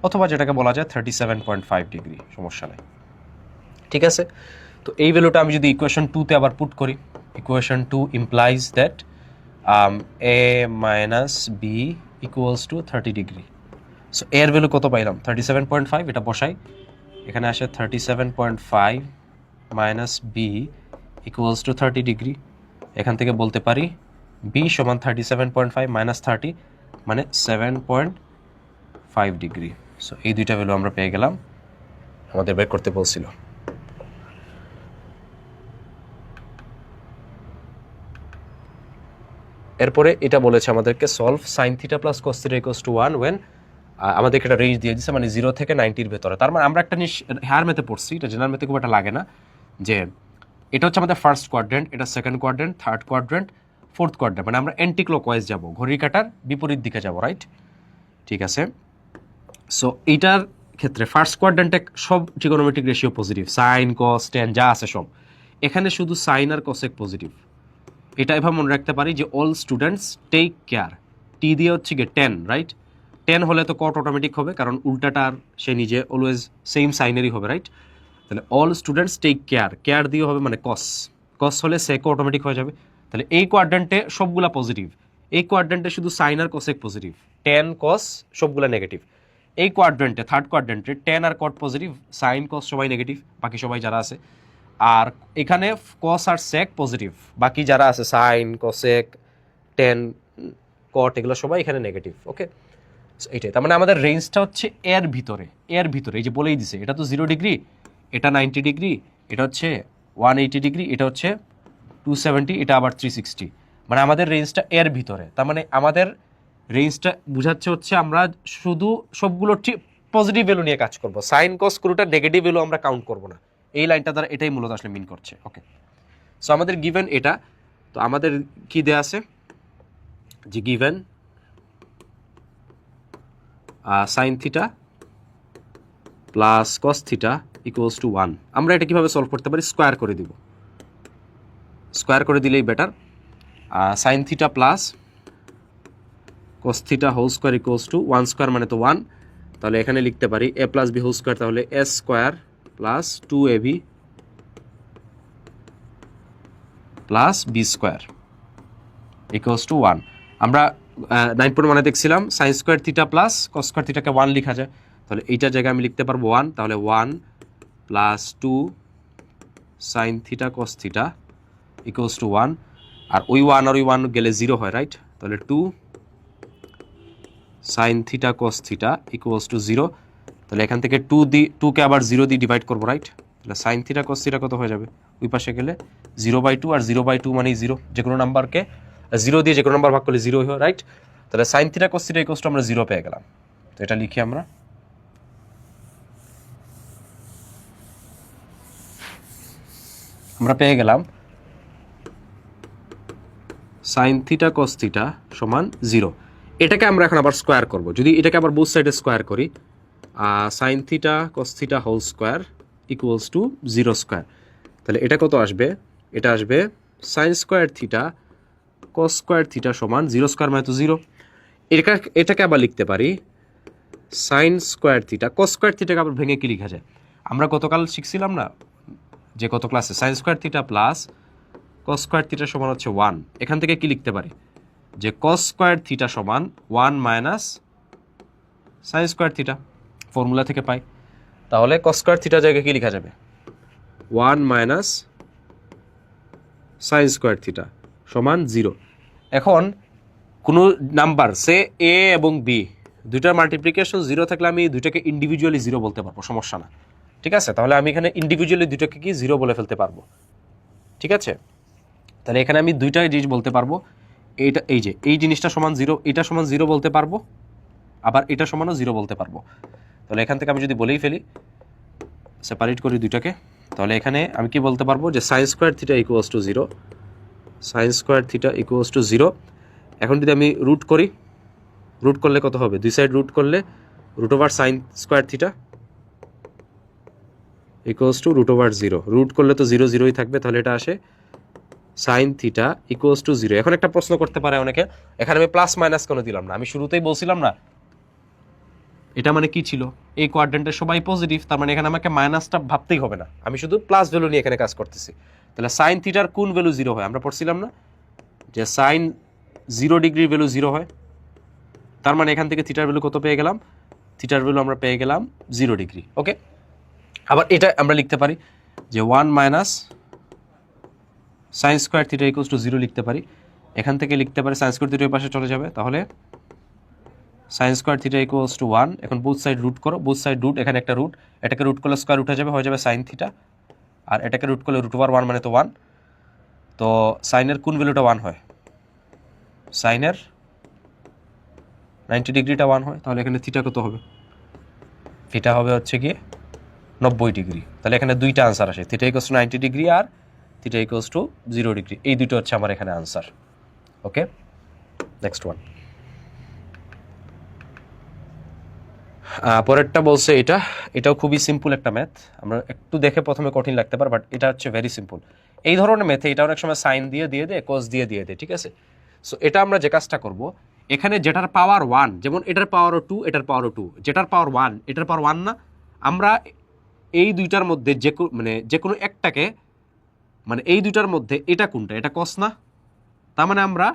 অথবা যেটাকে বলা যায় 37.5 ডিগ্রি, সমস্যা নেই, ঠিক আছে। তো এই ভ্যালুটা আমি যদি ইকুয়েশন 2-তে আবার পুট করি, equation 2 implies that a minus b equals to 30 degree. So এর ভ্যালু কত পাইলাম, 37.5, এটা বসাই, এখানে আসে 37.5 minus b equals to 30 degree. এখান থেকে বলতে পারি b সমান 37.5 মাইনাস 30 মানে 7.5 ডিগ্রি। সো এই দুইটা ভ্যালু আমরা পেয়ে গেলাম, আমাদের বের করতে বলছিল। এরপরে এটা বলেছে আমাদেরকে solve sine theta plus cos theta equals to 1 when, আমাদেরকে একটা রেঞ্জ দিয়ে দিচ্ছে, মানে 0 থেকে 90-র ভেতরে। তার মানে আমরা একটা জিনিস হায়ার মেথে পড়ছি, এটা জেনারেল মেথে খুব একটা লাগে না, যে এটা হচ্ছে আমাদের ফার্স্ট কোয়াড্রেন্ট, এটা second quadrant, third quadrant, fourth quadrant, মানে আমরা অ্যান্টি ক্লকওয়াইজ যাব, ঘড়ির কাঁটার বিপরীত দিকে যাব, রাইট, ঠিক আছে। সো এইটার ক্ষেত্রে ফার্স্ট কোয়াড্রেন্টে সব ট্রিগোনোমেট্রিক রেশিও পজিটিভ, সাইন কস ট্যান যা আছে সব। এখানে শুধু সাইন আর কসেক পজিটিভ। এটা এভাবে মনে রাখতে পারি যে অল স্টুডেন্টস টেক কেয়ার, টি দিয়ে হচ্ছে গিয়ে 10, রাইট। 10 হলে তো কট অটোমেটিক হবে, কারণ উল্টাটার সে নিজে অলওয়েজ সেম সাইনেরই হবে, রাইট। তাহলে all students take care, care দিয়ে হবে মানে কস, কস হলে সেকও অটোমেটিক হয়ে যাবে। তাহলে এই কোয়াড্রেন্টে সবগুলা পজিটিভ, এই কোয়াড্রেন্টে শুধু সাইন আর কসেক পজিটিভ, 10 কস সবগুলা নেগেটিভ। এই কোয়াড্রেন্টে থার্ড কোয়াড্রেন্টে 10 আর কট পজিটিভ, সাইন কস সবাই নেগেটিভ, বাকি সবাই যারা আছে। আর এখানে কস আর সেক পজিটিভ, বাকি যারা আছে সাইন কসেক 10 কট এগুলো সবাই এখানে নেগেটিভ, ওকে। এইটাই, তার মানে আমাদের রেঞ্জটা হচ্ছে এর ভিতরে, এর ভিতরে, এই যে বলেই দিছে, এটা তো 0 ডিগ্রি, এটা 90 ডিগ্রি, এটা হচ্ছে 180 ডিগ্রি, এটা হচ্ছে 270, এটা আবার 360, মানে আমাদের রেঞ্জটা এর ভিতরে। তার মানে আমাদের রেঞ্জটা বুঝাচ্ছে হচ্ছে আমরা শুধু সবগুলো ঠিক পজিটিভ ভ্যালু নিয়ে কাজ করব, সাইন কস কোনোটা নেগেটিভ ভ্যালু আমরা কাউন্ট করব না। এই লাইনটা দ্বারা এটাই মূলত আসলে মিন করছে, ওকে। সো আমাদের গিভেন এটা, তো আমাদের কি দেয়া আছে যে given sign theta plus cos theta equals to 1। আমরা এটা কীভাবে সলভ করতে পারি, স্কোয়ার করে দিব, স্কোয়ার করে দিলেই better. Sine theta plus cos theta whole square equals to 1 square মানে তো 1, তাহলে এখানে লিখতে পারি a plus b whole square, তাহলে a square plus 2ab plus b square equals to 1। আমরা 9.1 দেখছিলাম sine square theta plus cos square থিটাকে 1 লেখা যায়, তাহলে এইটার জায়গায় আমি লিখতে পারবো 1, তাহলে 1 plus 2 sign theta cos theta equals to 1, আর ওই 1 আর ওই 1 গেলে 0 হয়, রাইট? তাহলে 2 sign theta cos theta equals to 0, তাহলে এখান থেকে 2কে আবার 0 দিয়ে ডিভাইড করবো, রাইট? তাহলে সাইন থিটা কস থিটা কত হয়ে যাবে? ওই পাশে গেলে 0/2, আর 0/2 মানেই 0, যে কোনো নাম্বারকে 0 দিয়ে যে কোনো নাম্বার ভাগ করলে 0 হয়, রাইট? তাহলে sign theta cos theta equals two আমরা 0 পেয়ে গেলাম। তো এটা লিখি আমরা পেয়ে গেলাম সাইন থিটা কস থিটা সমান 0। এটাকে আমরা এখন আবার স্কোয়ার করব, যদি এটাকে আবার বোথ সাইডে স্কোয়ার করি, sine theta cos theta whole square equals to 0 square, তাহলে এটা কত আসবে? এটা আসবে sine square theta cos square theta সমান 0 স্কোয়ার মানে তো 0। এটাকে আবার লিখতে পারি sine square theta cos square থিটাকে আবার ভেঙে কি লেখা যায়? আমরা গতকাল শিখছিলাম না, যে গত ক্লাসে sign square theta plus cos square theta সমান হচ্ছে 1, এখান থেকে কি লিখতে পারি? যে কস স্কোয়ার থিটা সমান 1 minus sine square theta, formula থেকে পাই। তাহলে কস স্কোয়ার থিটা জায়গায় কি লেখা যাবে? 1 মাইনাস সাইন স্কোয়ার থিটা সমান 0। এখন কোনো নাম্বার সে এ এবং বি দুইটার মাল্টিপ্লিকেশন 0 থাকলে আমি দুইটাকে ইন্ডিভিজুয়ালি 0 বলতে পারবো, সমস্যা না, ঠিক আছে? তাহলে আমি এখানে ইন্ডিভিজুয়ালি দুইটাকে কি 0 বলে ফেলতে পারবো, ঠিক আছে? তাহলে এখানে আমি দুইটা জিনিস বলতে পারবো, এইটা এই যে এই জিনিসটা সমান 0, এটা সমান 0 বলতে পারবো, আবার এটা সমানও 0 বলতে পারবো। তাহলে এখান থেকে আমি যদি বলেই ফেলি, সেপারেট করি দুইটাকে, তাহলে এখানে আমি কি বলতে পারবো? যে sign square theta equals to 0, sign square theta equals to 0। এখন যদি আমি রুট করি, রুট করলে কত হবে? দুই সাইড রুট করলে root over sine square theta equals to root over 0, root করলে তো 0 0ই থাকবে, তাহলে এটা আসে সাইন থিটা ইকুয়ালস টু 0। এখন একটা প্রশ্ন করতে পারে অনেকে, এখানে আমি প্লাস মাইনাস কেন দিলাম না? আমি শুরুতেই বলছিলাম না এটা মানে কি ছিল? এই কোয়াড্রেন্টের সবাই পজিটিভ, তার মানে এখানে আমাকে মাইনাসটা ভাবতেই হবে না, আমি শুধু প্লাস ভ্যালু নিয়ে এখানে কাজ করতেছি। তাহলে সাইন থিটার কোন ভ্যালু 0 হয়? আমরা পড়ছিলাম না যে সাইন 0 ডিগ্রির ভ্যালু 0 হয়, তার মানে এখান থেকে থিটার ভ্যালু কত পেয়ে গেলাম? থিটার ভ্যালু আমরা পেয়ে গেলাম 0 ডিগ্রি, ওকে? আবার এটা আমরা লিখতে পারি যে 1 minus sine square theta equals to 0 লিখতে পারি, এখান থেকে লিখতে পারি সাইন স্কোয়ার থিটা ওই পাশে চলে যাবে, তাহলে sign square theta equals to 1। এখন বোথ সাইড রুট করো, বোথ সাইড রুট, এখানে একটা রুট, এটাকে রুট করলে স্কোয়ার উঠে যাবে, হয়ে যাবে সাইন থিটা, আর এটাকে রুট করলে রুট ওভার 1 মানে তো 1। তো সাইনের কোন ভ্যালুটা 1 হয়? সাইনের 90 ডিগ্রিটা 1 হয়, তাহলে এখানে থিটা কত হবে? থিটা হবে হচ্ছে গিয়ে 90 ডিগ্রি। তাহলে এখানে দুইটা আনসার আসে, থিটা ইকুয়ালস টু 90 ডিগ্রি আর থিটা ইকুয়ালস টু 0 ডিগ্রি, এই দুটো হচ্ছে আমার এখানে আনসার, ওকে? নেক্সট ওয়ান, পরেরটা বলছে এটাও খুবই সিম্পল একটা ম্যাথ, আমরা একটু দেখে প্রথমে কঠিন লাগতে পারে, বাট এটা হচ্ছে ভেরি সিম্পল। এই ধরনের ম্যাথে এটা অনেক সময় সাইন দিয়ে দে, কস দিয়ে দে, ঠিক আছে? সো এটা আমরা যে কাজটা করব, এখানে যেটার পাওয়ার 1, যেমন এটার পাওয়ারও 2, এটার পাওয়ারও 2, যেটার পাওয়ার 1 এটার পাওয়ার 1 না, আমরা এই দুইটার মধ্যে যে কোনো একটাকে, মানে এই দুইটার মধ্যে এটা কোনটা? এটা কস না, তার মানে আমরা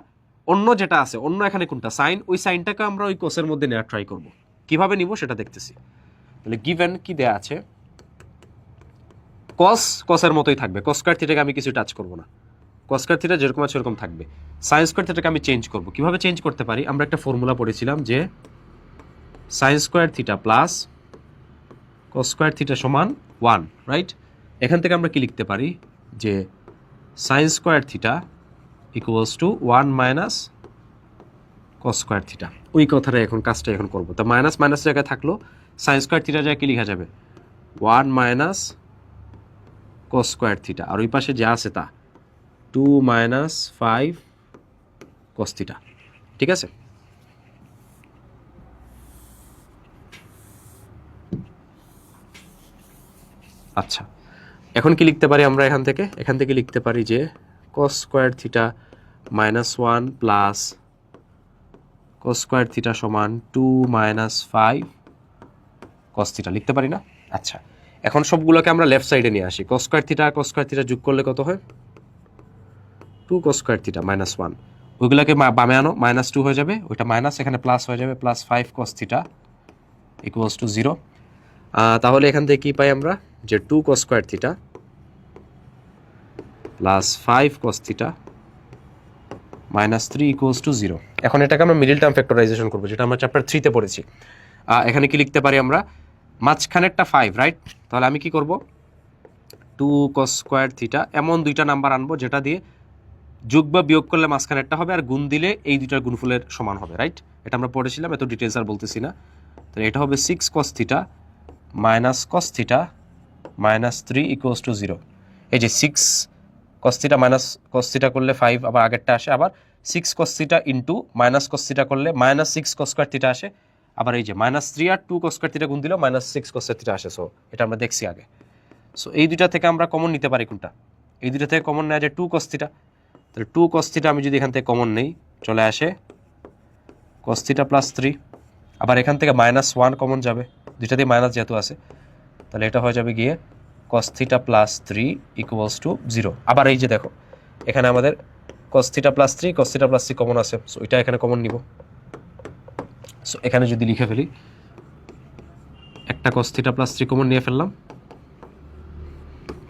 অন্য যেটা আছে, অন্য এখানে কোনটা সাইন, ওই সাইনটাকে আমরা ওই কোসের মধ্যে নেওয়ার ট্রাই করব। কিভাবে নিব সেটা দেখতেছি। তাহলে গিভেন কি দেয়া আছে? কসের মতোই থাকবে, কস স্কয়ার থিটাকে আমি কিছু টাচ করব না, কস স্কয়ার থিটা যেরকম আছে সেরকম থাকবে। সাইন স্কয়ার থিটাকে আমি চেঞ্জ করব, কিভাবে চেঞ্জ করতে পারি? আমরা একটা ফর্মুলা পড়েছিলাম যে সাইন স্কয়ার থিটা প্লাস কস স্কয়ার থিটা সমান 1, রাইট? এখান থেকে আমরা কি লিখতে পারি? যে sine square theta equals to 1 minus cos square theta, ওই কথাটা এখন কাজটা এখন করবো। তো মাইনাস মাইনাস জায়গায় থাকলো, সাইন স্কয়ার থিটা জায়গায় কি লেখা যাবে? 1 মাইনাস কস স্কয়ার থিটা, আর ওই পাশে যা আছে তা 2 মাইনাস 5 কস থিটা, ঠিক আছে? আচ্ছা, এখন কি লিখতে পারি আমরা? এখান থেকে লিখতে পারি যে কস square theta -1 plus cos square theta সমান 2 - 5 cos থিটা লিখতে পারি না? আচ্ছা, এখন সবগুলোকে আমরা লেফট সাইডে নিয়ে আসি। cos স্কয়ার থিটা যোগ করলে কত হয়? 2 cos স্কয়ার থিটা -1, ওইগুলোকে বামে আনো, -2 হয়ে যাবে, ওইটা মাইনাস, এখানে প্লাস হয়ে যাবে, plus 5 cos theta equals to 0। তাহলে এখান থেকে কি পাই আমরা? যে 2 cos square theta plus 5 cos theta -3 equals to 0। এখন এটাকে আমরা মিডল টার্ম ফ্যাক্টরাইজেশন করবো, যেটা আমরা চ্যাপ্টার 3-তে পড়েছি। এখানে কি লিখতে পারি আমরা? মাঝখানেরটা 5, রাইট? তাহলে আমি কি করব? 2 cos স্কয়ার থিটা এমন দুইটা নাম্বার আনবো যেটা দিয়ে যোগ বা বিয়োগ করলে মাঝখানেরটা হবে, আর গুণ দিলে এই দুইটার গুণফলের সমান হবে, রাইট? এটা আমরা পড়েছিলাম, এত ডিটেলস আর বলতেছি না। তাহলে এটা হবে 6 cos theta minus cos theta -3 equals to 0। এই যে 6 cos theta minus cos theta করলে 5 আবার আগেরটা আসে, আবার 6 cos theta into minus cos theta করলে -6 cos স্কয়ার থিটা আসে, আবার এই যে -3 আর 2 cos স্কয়ার থিটা গুণ দিলেও -6 cos থিটা আসে। সো এটা আমরা দেখছি আগে। সো এই দুইটা থেকে আমরা কমন নিতে পারি কোনটা? এই দুইটা থেকে কমন নেওয়া যায় 2 cos থিটা। তাহলে 2 cos থিটা আমি যদি এখান থেকে কমন নেই, চলে আসে cos থিটা প্লাস 3, আবার এখান থেকে -1 কমন যাবে, দুইটা দিয়ে মাইনাস যেহেতু আছে, তাহলে এটা হয়ে যাবে গিয়ে cos theta plus 3 equals to 0। আবার এই যে দেখো, এখানে আমাদের cos theta plus 3 cos theta plus 3 common আছে, সো এটা এখানে কমন নিব। সো এখানে যদি লিখে ফেলি, একটা cos থিটা প্লাস 3 কমন নিয়ে ফেললাম,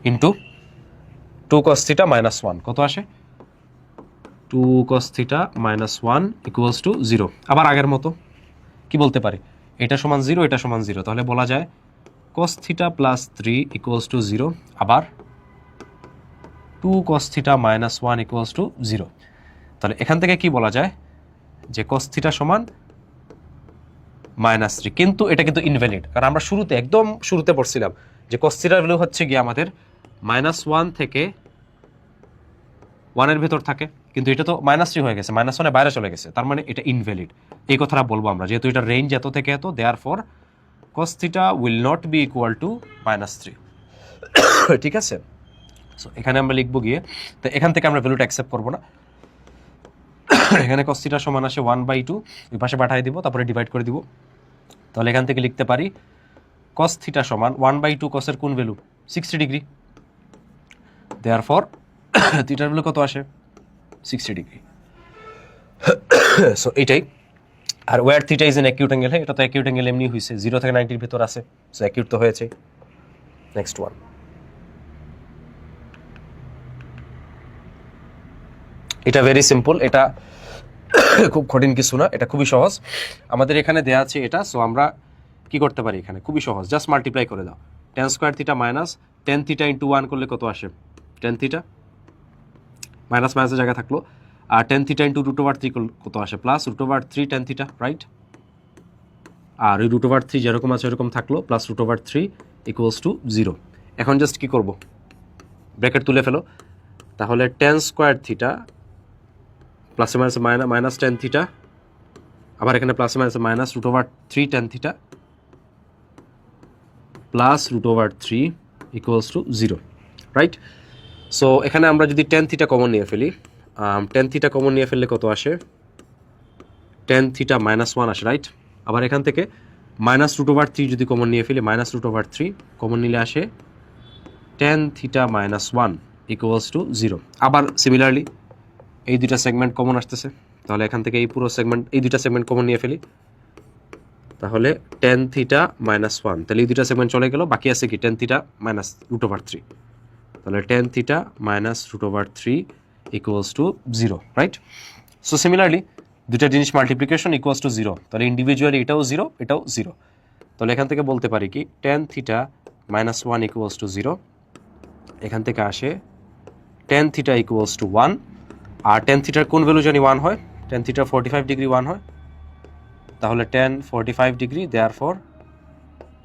ইন্টু 2 cos থিটা -1 কত আসে? 2 cos থিটা -1 ইকুয়ালস টু 0। আবার আগের মতো কি বলতে পারি? এটা সমান 0, এটা সমান 0, তাহলে বলা যায় cos theta plus 3 equals to 0, আবার 2 cos থিটা -1 ইকুয়ালস টু 0। তাহলে এখান থেকে কি বলা যায়? যে cos থিটা সমান -3, কিন্তু এটা কিন্তু ইনভ্যালিড, কারণ আমরা শুরুতে একদম শুরুতে পড়ছিলাম যে cos থিটার ভ্যালু হচ্ছে গিয়ে আমাদের -1 থেকে 1 এর ভেতর থাকে, কিন্তু এটা তো -3 হয়ে গেছে, -1 এর বাইরে চলে গেছে, তার মানে এটা ইনভ্যালিড। এই কথাটা বলবো আমরা, যেহেতু এটা রেঞ্জ এত থেকে এত, therefore cos theta will not be equal to -3। ঠিক আছে? সো এখানে আমরা লিখবো গিয়ে, তো এখান থেকে আমরা ভ্যালুটা অ্যাকসেপ্ট করবো না, এখানে cos থিটা সমান আসে 1/2, ওই পাশে পাঠিয়ে দিব, তারপরে ডিভাইড করে দিব। তাহলে এখান থেকে লিখতে পারি cos থিটা সমান 1/2 cos এর কোন ভ্যালু? 60 ডিগ্রি। দেয়ারফর থিটার ভ্যালু কত আসে? 60 ডিগ্রি। সো এইটাই। আর where theta is an acute angle, এটা তো অ্যাকিউট অ্যাঙ্গেল এমনি হয়েছে, 0 থেকে 90 এর ভিতর আছে, সো অ্যাকিউট তো হয়েছে। নেক্সট ওয়ান, এটা ভেরি সিম্পল, এটা খুব কঠিন কিছু না, এটা খুবই সহজ। আমাদের এখানে দেয়া আছে এটা, সো আমরা কি করতে পারি? এখানে খুবই সহজ, জাস্ট মাল্টিপ্লাই করে দাও। tan square theta minus tan theta into 1 করলে কত আসে? tan থিটা মাইনাস মাইনাসের জায়গায় থাকলো, আর tan থিটা ইন্টু √3 কত আসে? Plus √3 tan theta, right? আর ওই √3 যেরকম আছে ওরকম থাকলো, প্লাস √3 ইকুয়ালস টু 0। এখন জাস্ট কি করব? ব্র্যাকেট তুলে ফেলো, তাহলে tan স্কয়ার থিটা প্লাসে মাইনাসে মাইনাস tan থিটা, আবার এখানে প্লাসে মাইনাসে minus √3 tan theta plus √3 equals to 0, right? So এখানে আমরা যদি tan থিটা কমন নিয়ে ফেলি, tan থিটা কমন নিয়ে ফেললে কত আসে? tan থিটা -1 আসে, রাইট? আবার এখান থেকে -√3 যদি কমন নিয়ে ফেলি, -√3 কমন নিলে আসে tan থিটা -1 ইকুয়ালস টু 0। আবার সিমিলারলি এই দুইটা সেগমেন্ট কমন আসতেছে, তাহলে এখান থেকে এই পুরো সেগমেন্ট, এই দুইটা সেগমেন্ট কমন নিয়ে ফেলি, তাহলে tan থিটা -1, তাহলে এই দুইটা সেগমেন্ট চলে গেল, বাকি আছে কি? tan থিটা -√3, তাহলে tan theta -√3 equals to 0, right? So similarly দুইটা জিনিস মাল্টিপ্লিকেশন ইকুয়ালস টু 0, তাহলে ইন্ডিভিজুয়ালি এটাও 0, এটাও 0, তাহলে এখান থেকে বলতে পারি কি tan থিটা -1 ইকুয়ালস টু 0, এখান থেকে আসে tan থিটা ইকুয়ালস টু 1, আর tan থিটার কোন ভ্যালু জানি 1 হয়? tan থিটা 45 ডিগ্রি 1 হয়, তাহলে tan 45 degree, therefore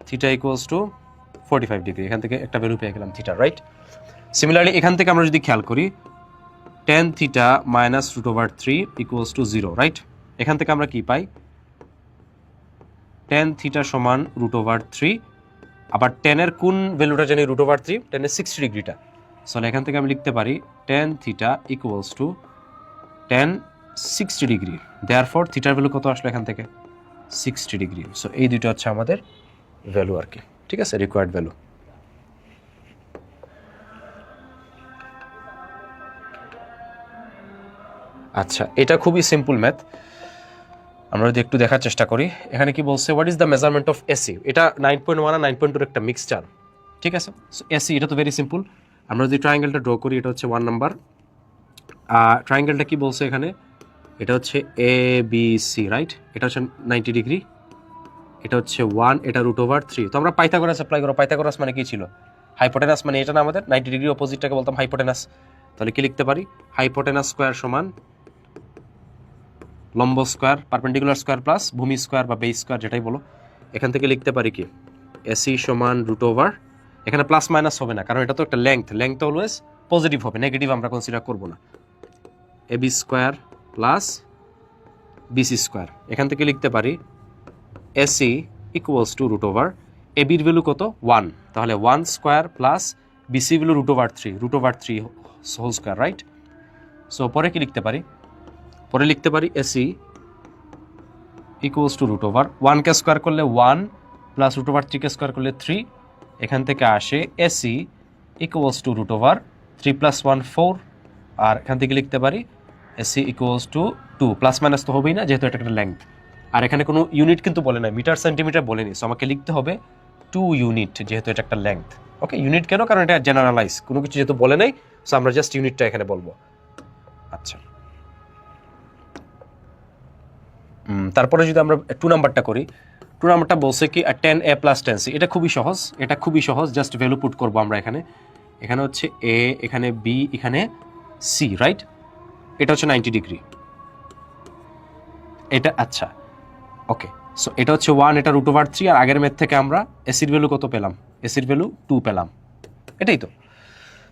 theta equals to 45 degree, এখান থেকে একটা ভ্যালু পেয়ে গেলাম থিটা, রাইট? সিমিলারলি এখান থেকে আমরা যদি খেয়াল করি tan theta -√3 equals to 0, right? এখান থেকে আমরা কি পাই? tan থিটা সমান √3, আবার tan এর কোন ভ্যালুটা জানি? √3, tan এর 60 ডিগ্রিটা, সো এখান থেকে আমি লিখতে পারি tan theta equals two tan 60 degree, therefore থিটার ভ্যালু কত আসলো এখান থেকে 60 ডিগ্রি। সো এই দুটো হচ্ছে আমাদের ভ্যালু আর কি, ঠিক আছে, রিকোয়ার্ড ভ্যালু। আচ্ছা, এটা খুবই সিম্পল ম্যাথ, আমরা যদি একটু দেখার চেষ্টা করি। এখানে কি বলছে, what is the measurement of AC. এটা 9.1 আর 9.2 একটা মিক্সচার, ঠিক আছে। সো এসি এটা তো ভেরি সিম্পল, আমরা যদি ট্রায়াঙ্গেলটা ড্র করি, এটা হচ্ছে 1 নাম্বার। ট্রায়াঙ্গেলটা কি বলছে এখানে, এটা হচ্ছে এ বি সি, রাইট। এটা হচ্ছে 90 ডিগ্রি, এটা হচ্ছে 1, এটা √3। তো আমরা পাইথাগোরাস অ্যাপ্লাই করব। পাইথাগোরাস মানে কি ছিল, হাইপোটেনাস, মানে এটা না আমাদের 90 ডিগ্রি অপোজিটটাকে বলতাম হাইপোটেনাস। তাহলে কি লিখতে পারি, হাইপোটেনাস স্কোয়ার সমান লম্ব স্কোয়ার পারপেন্ডিকুলার স্কোয়ার প্লাস ভূমি স্কোয়ার বা বেস স্কোয়ার, যেটাই বলো। এখান থেকে লিখতে পারি কি, এসি সমান √, এখানে প্লাস মাইনাস হবে না কারণ এটা তো একটা লেংথ অলওয়েজ পজিটিভ হবে, নেগেটিভ আমরা কনসিডার করব না। AB square plus BC square, এখান থেকে লিখতে পারি এসি ইকুয়ালস টু √, এবির ভ্যালু কত 1, তাহলে 1 square plus BC value √3 whole square, right. So পরে কি লিখতে পারি, পরে লিখতে পারি এসি ইকুয়ালস টু √, 1 কে স্কোয়ার করলে 1 প্লাস √3 কে স্কোয়ার করলে 3, এখান থেকে আসে এসি ইকুয়ালস টু √, 3 + 1 4, আর এখান থেকে লিখতে পারি AC equals to 2, plus minus তো হবেই না যেহেতু এটা একটা লেংথ, আর এখানে কোনো ইউনিট কিন্তু বলে নাই, মিটার সেন্টিমিটার বলেনি। সো আমাকে লিখতে হবে 2 ইউনিট যেহেতু এটা একটা লেংথ। ওকে, ইউনিট কেন, কারণ এটা জেনারেলাইজ, কোনো কিছু যেহেতু বলে নাই, সো আমরা জাস্ট ইউনিটটা এখানে বলবো। আচ্ছা, তারপরে যদি আমরা 2 নাম্বারটা করি, 2 নাম্বারটা বলছে কি 10a + 10c। এটা খুবই সহজ, জাস্ট ভ্যালু পুট করবো আমরা এখানে। এখানে হচ্ছে এ, এখানে বি, এখানে সি, রাইট। এটা হচ্ছে 90 ডিগ্রি, এটা আচ্ছা ওকে। সো এটা হচ্ছে 1, এটা √3, আর আগের ম্যাথ থেকে আমরা এসির ভ্যালু কত পেলাম, এসির ভ্যালু 2 পেলাম, এটাই তো।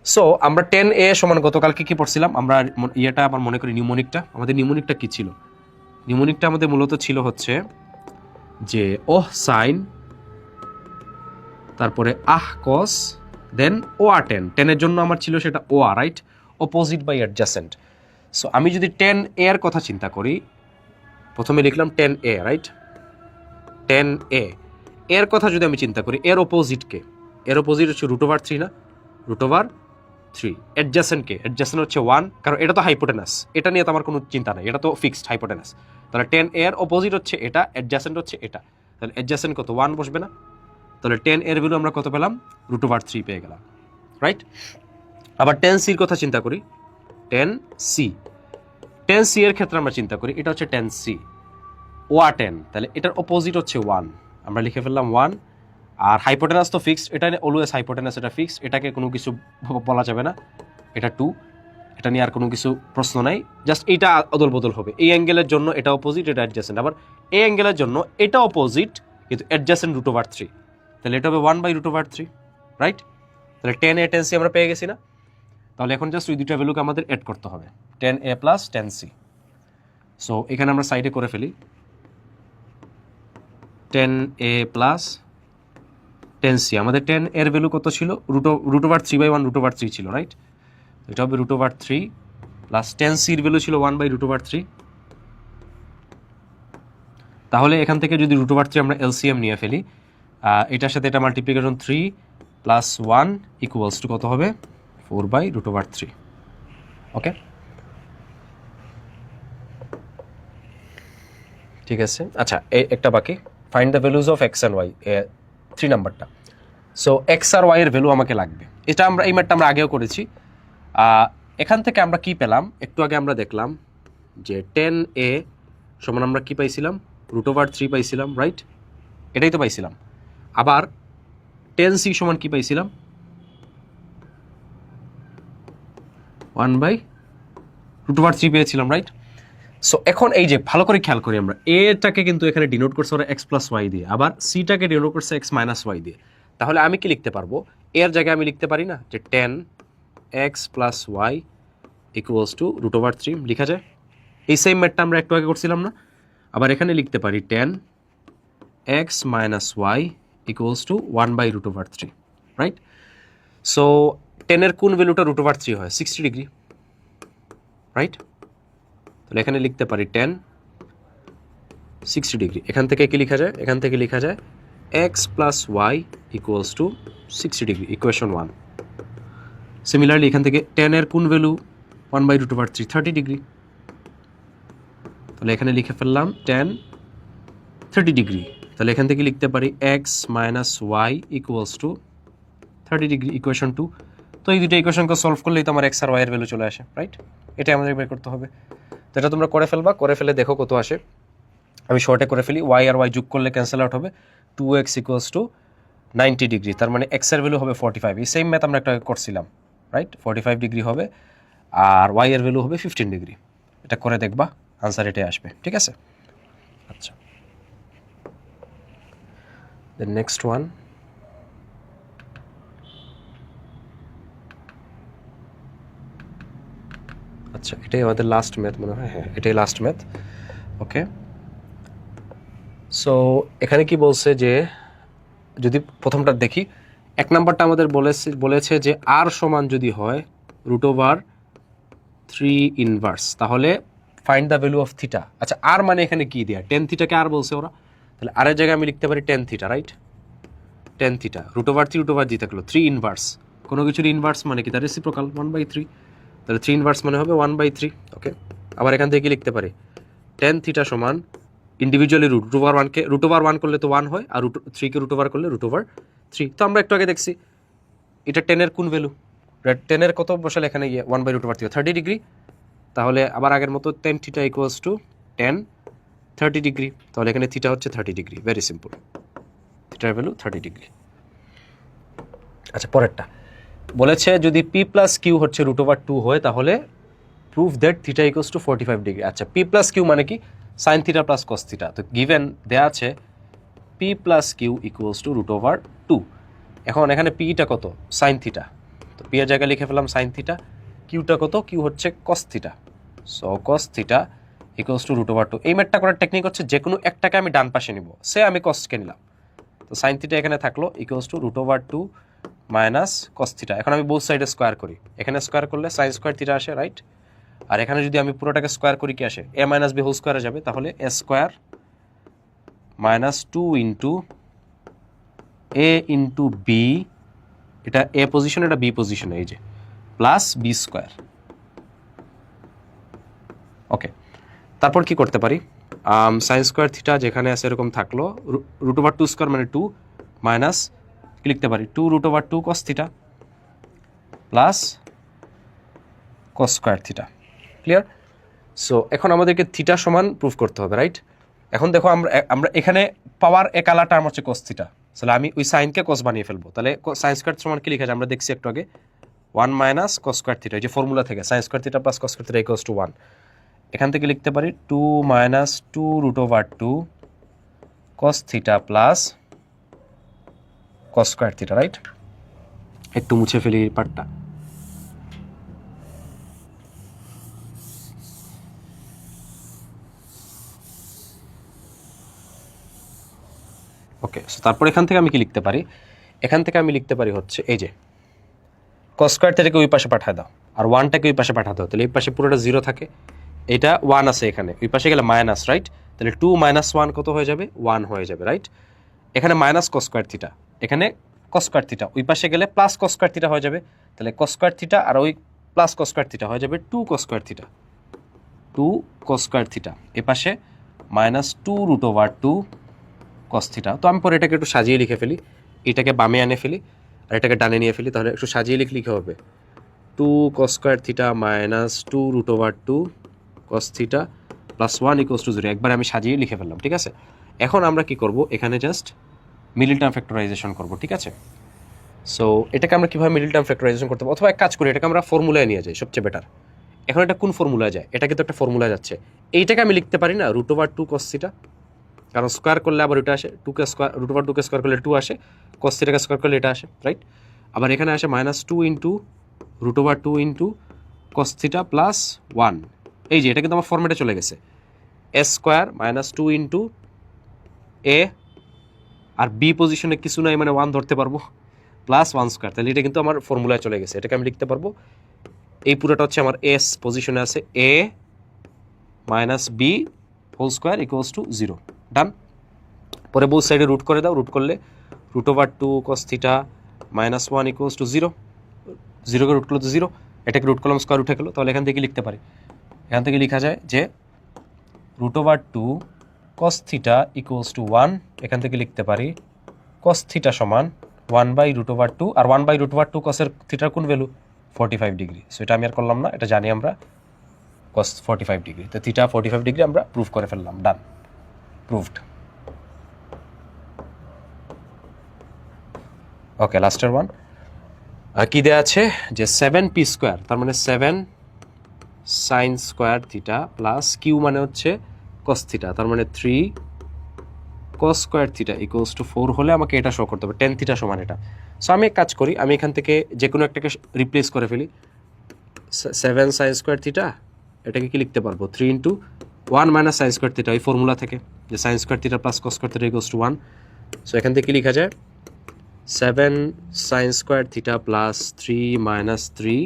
সো আমরা 10a সমান গতকালকে কি পড়ছিলাম আমরা, ইয়েটা আবার মনে করি নিউমোনিকটা। আমাদের নিউমোনিকটা কি ছিল, নিউমোনিকটা আমাদের মূলত ছিল হচ্ছে যে সাইন, তারপরে কস, দেন টেন। টেনের জন্য আমার ছিল সেটা right, opposite by adjacent. So আমি যদি 10a এর কথা চিন্তা করি, প্রথমে লিখলাম 10a, রাইট। 10a এর কথা যদি আমি চিন্তা করি, এর অপোজিটকে, এর অপোজিট হচ্ছে √3 না, √3। অ্যাডজাসেন্টকে, অ্যাডজাসেন্ট হচ্ছে 1, কারণ এটা তো হাইপোটেনাস, এটা নিয়ে তো আমার কোনো চিন্তা নাই, এটা তো ফিক্সড হাইপোটেনাস। তাহলে 10a এর অপোজিট হচ্ছে এটা, অ্যাডজাসেন্ট হচ্ছে এটা, তাহলে অ্যাডজাসেন্ট কত 1 বসবে না। তাহলে 10a এর ভ্যালু আমরা কত পেলাম, √3 পেয়ে গেলাম, রাইট। আবার 10c এর কথা চিন্তা করি, 10c এর ক্ষেত্রে আমরা চিন্তা করি, এটা হচ্ছে 10c, 10, তাহলে এটার অপোজিট হচ্ছে 1, আমরা লিখে ফেললাম 1। আর হাইপোটেনাস তো ফিক্সড, এটা অলওয়েজ হাইপোটেনাস, এটা ফিক্সড, এটাকে কোনো কিছু বলা যাবে না। এটা 2, এটা নিয়ে আর কোনো কিছু প্রশ্ন নাই, জাস্ট এইটা অদল বদল হবে। এই অ্যাঙ্গেলের জন্য এটা অপোজিট, এটা অ্যাডজাসেন্ট, আবার এই অ্যাঙ্গেলের জন্য এটা অপোজিট কিন্তু অ্যাডজাসেন্ট √3, তাহলে এটা হবে 1/√3, রাইট। তাহলে 10a 10c আমরা পেয়ে গেছি না। তাহলে এখন জাস্ট ওই দুইটা ভ্যালুকে আমাদের অ্যাড করতে হবে, 10a + 10c। সো এখানে আমরা সাইডে করে ফেলি, 10a + 10c। আমাদের 10 এর ভ্যালু কত ছিল, √3/1, √3 ছিল, রাইট। এটা হবে √3 প্লাস 10c এর ভ্যালু ছিল 1/√3। তাহলে এখান থেকে যদি √3 আমরা এলসিএম নিয়ে ফেলি, এটার সাথে এটা মাল্টিপ্লিকেশন 3 + 1 ইকুয়ালস টু কত হবে, 4/√3। ওকে, ঠিক আছে। আচ্ছা, একটা বাকি, find the values of x and y, 3 নাম্বারটা। সো এক্স আর ওয়াই এর ভ্যালু আমাকে লাগবে, এটা আমরা এই ম্যাথটা আমরা আগেও করেছি। এখান থেকে আমরা কি পেলাম, একটু আগে আমরা দেখলাম যে 10a সমান আমরা কি পাইছিলাম, √3 পাইছিলাম, রাইট, এটাই তো পাইছিলাম। আবার 10c সমান কি পাইছিলাম, 1/√3 পেয়েছিলাম, রাইট। সো এখন এই যে ভালো করে খেয়াল করি, আমরা এটাকে কিন্তু এখানে ডিনোট করছে ওরা x + y দিয়ে, আবার সিটাকে ডিনোট করছে x - y দিয়ে। তাহলে আমি কি লিখতে পারবো, এর জায়গায় আমি লিখতে পারি না যে 10x + y ইকুয়ালস টু √3 লেখা যায়। এই সেম ম্যাথটা আমরা একটু আগে করছিলাম না। আবার এখানে লিখতে পারি 10x - y equals to 1/√3, right. So 10 এর কোন ভ্যালুটা √3 হয়, 60 ডিগ্রি, রাইট। তাহলে এখানে লিখতে পারি 10 60 ডিগ্রি। এখান থেকে কি লেখা যায়? এখান থেকে লেখা যায় x plus y equals to 60 degree, equation 1। Similarly এখান থেকে 10 এর কোন ভ্যালু? 1/√3 30 ডিগ্রি। তাহলে এখানে লিখে ফেললাম 10 30 ডিগ্রি। তাহলে এখান থেকে লিখতে পারি x minus y equals to 30 degree, equation 2। তো এই দুটো ইকুয়েশনকে সলভ করলেই তো আমার এক্স আর ওয়াই এর ভ্যালু চলে আসে, রাইট? এটাই আমাদের বের করতে হবে। তো এটা তোমরা করে ফেলবা, করে ফেলে দেখো কত আসে। আমি শর্টে করে ফেলি, ওয়াই আর ওয়াই যোগ করলে ক্যান্সেল আউট হবে, 2x ইকুয়ালস টু 90 ডিগ্রি। তার মানে এক্স এর ভ্যালু হবে 45। এই সেম ম্যাথ আমরা একটা করছিলাম, রাইট? 45 ডিগ্রি হবে আর ওয়াই এর ভ্যালু হবে 15 ডিগ্রি। এটা করে দেখবা, আনসার এটাই আসবে, ঠিক আছে? আচ্ছা, the next one, আচ্ছা এটাই আমাদের লাস্ট ম্যাথ মনে হয়, হ্যাঁ এটাই লাস্ট ম্যাথ। ওকে, সো এখানে কি বলছে যে যদি প্রথমটা দেখি, এক নাম্বারটা আমাদের বলেছে যে আর সমান যদি হয় √3 ইনভার্স, তাহলে find the value of theta. আচ্ছা আর মানে এখানে কি দেয়া? টেন থিটাকে আর বলছে ওরা, তাহলে আর এর জায়গায় আমি লিখতে পারি tan theta, right? Tan theta √3 থাকলো 3 ইনভার্স। কোনো কিছুর ইনভার্স মানে কি? তার রেসিপ্রোকাল 1/3। তাহলে 3 ইনভার্স মানে হবে 1/3। ওকে, আবার এখান থেকে কি লিখতে পারি? টেন থিটা সমান ইন্ডিভিজুয়ালি √1কে √1 করলে তো 1 হয়, আর √3কে √3 করলে √3। তো আমরা একটু আগে দেখছি এটা 10 এর কোন ভ্যালু? 10 এর কত বসালে এখানে গিয়ে 1/√3 30 ডিগ্রি। তাহলে আবার আগের মতো 10 থিটা ইকুয়ালস টু 10 30 ডিগ্রি। তাহলে এখানে থিটা হচ্ছে 30 ডিগ্রি, ভেরি সিম্পল, থিটার ভ্যালু 30 ডিগ্রি। আচ্ছা পরেরটা বলেছে যদি p প্লাস কিউ হচ্ছে √2 হয় তাহলে proof that theta equals to 45 degree. আচ্ছা p প্লাস কিউ মানে কি? Sine theta plus cos theta. তো গিভেন দেয়া আছে p plus Q equals to √2। এখন এখানে পিটা কত? Sine theta. তো পি এর জায়গায় লিখে ফেলাম সাইন থিটা। কিউটা কত? কিউ হচ্ছে cos theta. So cos theta equals to √2। এই ম্যাথটা করার টেকনিক হচ্ছে যে কোনো একটাকে আমি ডান পাশে নিব, সে আমি কসকে নিলাম। তো সাইন থিটা এখানে থাকলো equals to √2 minus cos theta. এখন আমি বোথ সাইডে স্কোয়ার করি, এখানে স্কোয়ার করলে সাইন স্কোয়ার থিটা আসে, রাইট? আর এখানে যদি আমি পুরোটাকে স্কোয়ার করি কি আসে? এ মাইনাস বি হোল স্কোয়ারে যাবে, তাহলে a square minus 2 into A into B, এটা এ পজিশন এটা বি পজিশনে, এই যে প্লাস বি স্কোয়ার। ওকে, তারপর কি করতে পারি? সাইন স্কোয়ার থিটা যেখানে আছে এরকম থাকলো, √2 স্কোয়ার মানে 2 মাইনাস কি লিখতে পারি? 2√2 cos theta plus cos square theta. Clear? So এখন আমাদেরকে থিটা সমান প্রুফ করতে হবে, রাইট? এখন দেখো আমরা এখানে পাওয়ার এক আলা টার্ম হচ্ছে কস থিটা, তাহলে আমি ওই সাইনকে কস বানিয়ে ফেলবো। তাহলে সাইন স্কোয়ার সমান কি লিখা যায়? আমরা দেখছি একটু আগে 1 মাইনাস কস স্কোয়ার থিটা, এই যে ফর্মুলা থেকে sign square theta plus cos square theta equals to 1। এখান থেকে লিখতে পারি 2 minus 2√2 cos theta plus cos square theta, right? একটু মুছে ফেলি এই পার্টটা। ওকে, সো তারপর এখান থেকে আমি কি লিখতে পারি? এখান থেকে আমি লিখতে পারি হচ্ছে এই যে কস স্কোয়ার থিটাকে ওই পাশে পাঠায় দাও আর 1টাকে ওই পাশে পাঠাতে দাও, তাহলে এই পাশে পুরোটা 0 থাকে, এটা 1 আছে এখানে, ওই পাশে গেলে মাইনাস, রাইট? তাহলে 2 মাইনাস 1 কত হয়ে যাবে? 1 হয়ে যাবে, রাইট? এখানে মাইনাস কস স্কোয়ার থিটা, এখানে কস স্কোয়ার থিটা, ওই পাশে গেলে প্লাস কস স্কোয়ার থিটা হয়ে যাবে। তাহলে কস স্কোয়ার থিটা আর ওই প্লাস কস স্কোয়ার থিটা হয়ে যাবে 2 cos square theta, 2 cos square theta. এ পাশে মাইনাস 2√2 কস থিটা। তো আমি পরে এটাকে একটু সাজিয়ে লিখে ফেলি, এটাকে বামে আনে ফেলি আর এটাকে ডানে নিয়ে ফেলি, তাহলে একটু সাজিয়ে লিখে হবে 2 cos square theta minus 2√2 cos theta plus 1 equals to 0। একবার আমি সাজিয়ে লিখে ফেললাম, ঠিক আছে? এখন আমরা কি করব? এখানে জাস্ট মিডল টার্ম ফ্যাক্টরাইজেশন করব, ঠিক আছে? সো এটাকে আমরা কীভাবে মিডল টার্ম ফ্যাক্টরাইজেশন করতে পারবো? অথবা এক কাজ করি, এটাকে আমরা ফর্মুলায় নিয়ে যাই, সবচেয়ে বেটার। এখন এটা কোন ফর্মুলায় যায়? এটা কিন্তু একটা ফর্মুলায় যাচ্ছে। এইটাকে আমি লিখতে পারি না √2 কস থিটা, কারণ স্কোয়ার করলে আবার এটা আসে, 2কে স্কোয়ার √2কে স্কোয়ার করলে 2 আসে, কস থিটাকে স্কোয়ার করলে এটা আসে, রাইট? আবার এখানে আসে minus 2 into √2 into cos theta plus 1। এই যে এটা কিন্তু আমার ফর্মেটে চলে গেছে, এ স্কোয়ার মাইনাস 2 ইন্টু এ আর বি পজিশনে কিছু নাই মানে 1 ধরতে পারবো, প্লাস 1 স্কোয়ার। তাহলে এটা কিন্তু আমার ফর্মুলায় চলে গেছে, এটাকে আমি লিখতে পারবো এই পুরোটা হচ্ছে আমার এস পজিশনে আছে a minus b whole square equals to 0। Done. পরে বোথ সাইডে রুট করে দাও, রুট করলে √2 cos theta minus 1 equals to 0। 0কে রুট করলে তো 0, এটাকে রুট করলাম, স্কোয়ার উঠে গেলো, তাহলে এখান থেকে লিখতে পারি, এখান থেকে লেখা যায় যে √2 cos থিটা ইকুয়ালস টু 1, এখান থেকে লিখতে পারি cos থিটা সমান 1/√2, আর 1/√2 cosের থিটার কোন ভ্যালু 45 ডিগ্রি। সো এটা আমি আর করলাম না, এটা জানি আমরা, cos 45 ডিগ্রি, তো থিটা 45 ডিগ্রি আমরা প্রুফ করে ফেললাম। ডান, প্রুভড। ওকে, লাস্টের ওয়ান কি দেওয়া আছে যে 7p², তার মানে 7 sin square theta plus Q মানে হচ্ছে cos থিটা, তার মানে 3 cos square theta equals to 4 হলে আমাকে এটা শো করতে হবে tan থিটা সমান এটা। সো আমি এক কাজ করি, আমি এখান থেকে যে কোনো একটাকে রিপ্লেস করে ফেলি। 7 sin স্কোয়ার থিটা, এটাকে কি লিখতে পারবো 3 × 1 - sin স্কোয়ার থিটা, ওই ফর্মুলা থেকে যে sin square theta plus cos square theta equals to 1। So এখান থেকে কি লেখা যায় 7 sin square theta plus 3 - 3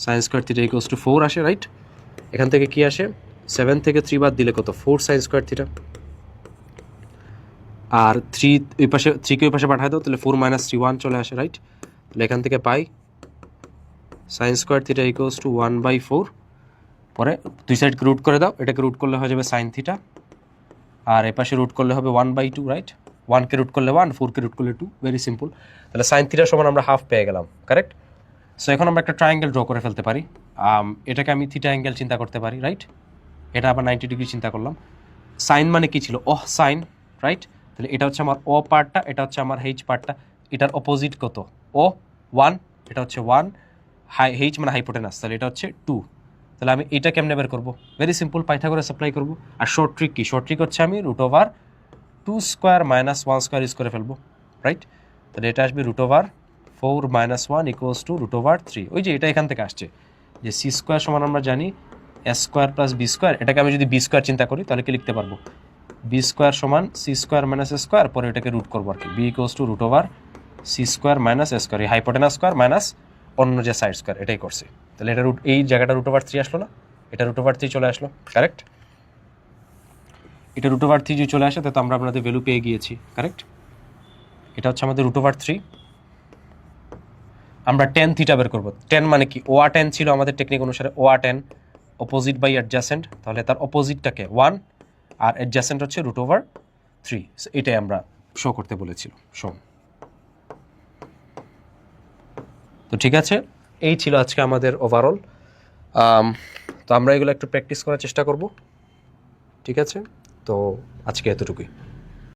sin square theta equals to 4 আসে, রাইট? এখান থেকে কি আসে 7 থেকে 3 বাদ দিলে কত 4 sin স্কোয়ার থিটা, আর 3 ওই পাশে 3কে ওই পাশে পাঠায় দাও, তাহলে 4 - 3 1 চলে আসে, রাইট? তাহলে এখান থেকে পাই sin square theta equals two 1/4। পরে দুই সাইডকে রুট করে দাও, এটাকে রুট করলে হয়ে যাবে sin থিটা, আর এ পাশে রুট করলে হবে 1/2, রাইট? 1কে রুট করলে 1, 4কে রুট করলে 2, ভেরি সিম্পল। তাহলে sin থিটা সমান আমরা হাফ পেয়ে গেলাম, কারেক্ট? সো এখন আমরা একটা ট্রায়াঙ্গেল ড্র করে ফেলতে পারি। এটাকে আমি থিটা অ্যাঙ্গেল চিন্তা করতে পারি, রাইট? এটা আবার 90 ডিগ্রি চিন্তা করলাম। সাইন মানে কি ছিল? Sine, right? তাহলে এটা হচ্ছে আমার পার্টটা, এটা হচ্ছে আমার এইচ পার্টটা, এটার অপোজিট কত? 1, এটা হচ্ছে 1, এইচ মানে হাইপোটেনাস, তাহলে এটা হচ্ছে 2। তাহলে আমি এটা কেমনে বের করবো? ভেরি সিম্পল, পাইথাগোরাস অ্যাপ্লাই করবো। আর শর্ট ট্রিক কি? শর্ট ট্রিক হচ্ছে আমি √2² - 1² ইউজ করে ফেলবো, রাইট? তাহলে এটা আসবে √4 - 1 ইকুয়ালস টু √3। ওই যে এটা এখান থেকে আসছে যে c² সমান আমরা জানি a² + b²। এটাকে আমি যদি b² চিন্তা করি তাহলে কি লিখতে পারবো? b² সমান c² - a², পরে এটাকে রুট করবো আর কি, b equals to √c² - a², এই হাইপোটেনাস স্কোয়ার মাইনাস অন্য যে সাইড স্কোয়ার, এটাই করছি। তাহলে এটা এই জায়গাটা √3 আসলো না, এটা √3 চলে আসলো, কারেক্ট? এটা √3 যদি চলে আসে তো আমরা আপনাদের ভ্যালু পেয়ে গিয়েছি, কারেক্ট? এটা হচ্ছে আমাদের √3। আমরা tan থিটা বের করবো। tan মানে কি? tan ছিল আমাদের টেকনিক অনুসারে tan অপোজিট বাই অ্যাডজাসেন্ট, তাহলে তার অপোজিটটাকে 1, আর অ্যাডজাসেন্ট হচ্ছে √3। এটাই আমরা শো করতে বলেছিল, শো। তো ঠিক আছে, এই ছিল আজকে আমাদের ওভারঅল। তো আমরা এগুলো একটু প্র্যাকটিস করার চেষ্টা করব, ঠিক আছে? তো আজকে এতটুকুই।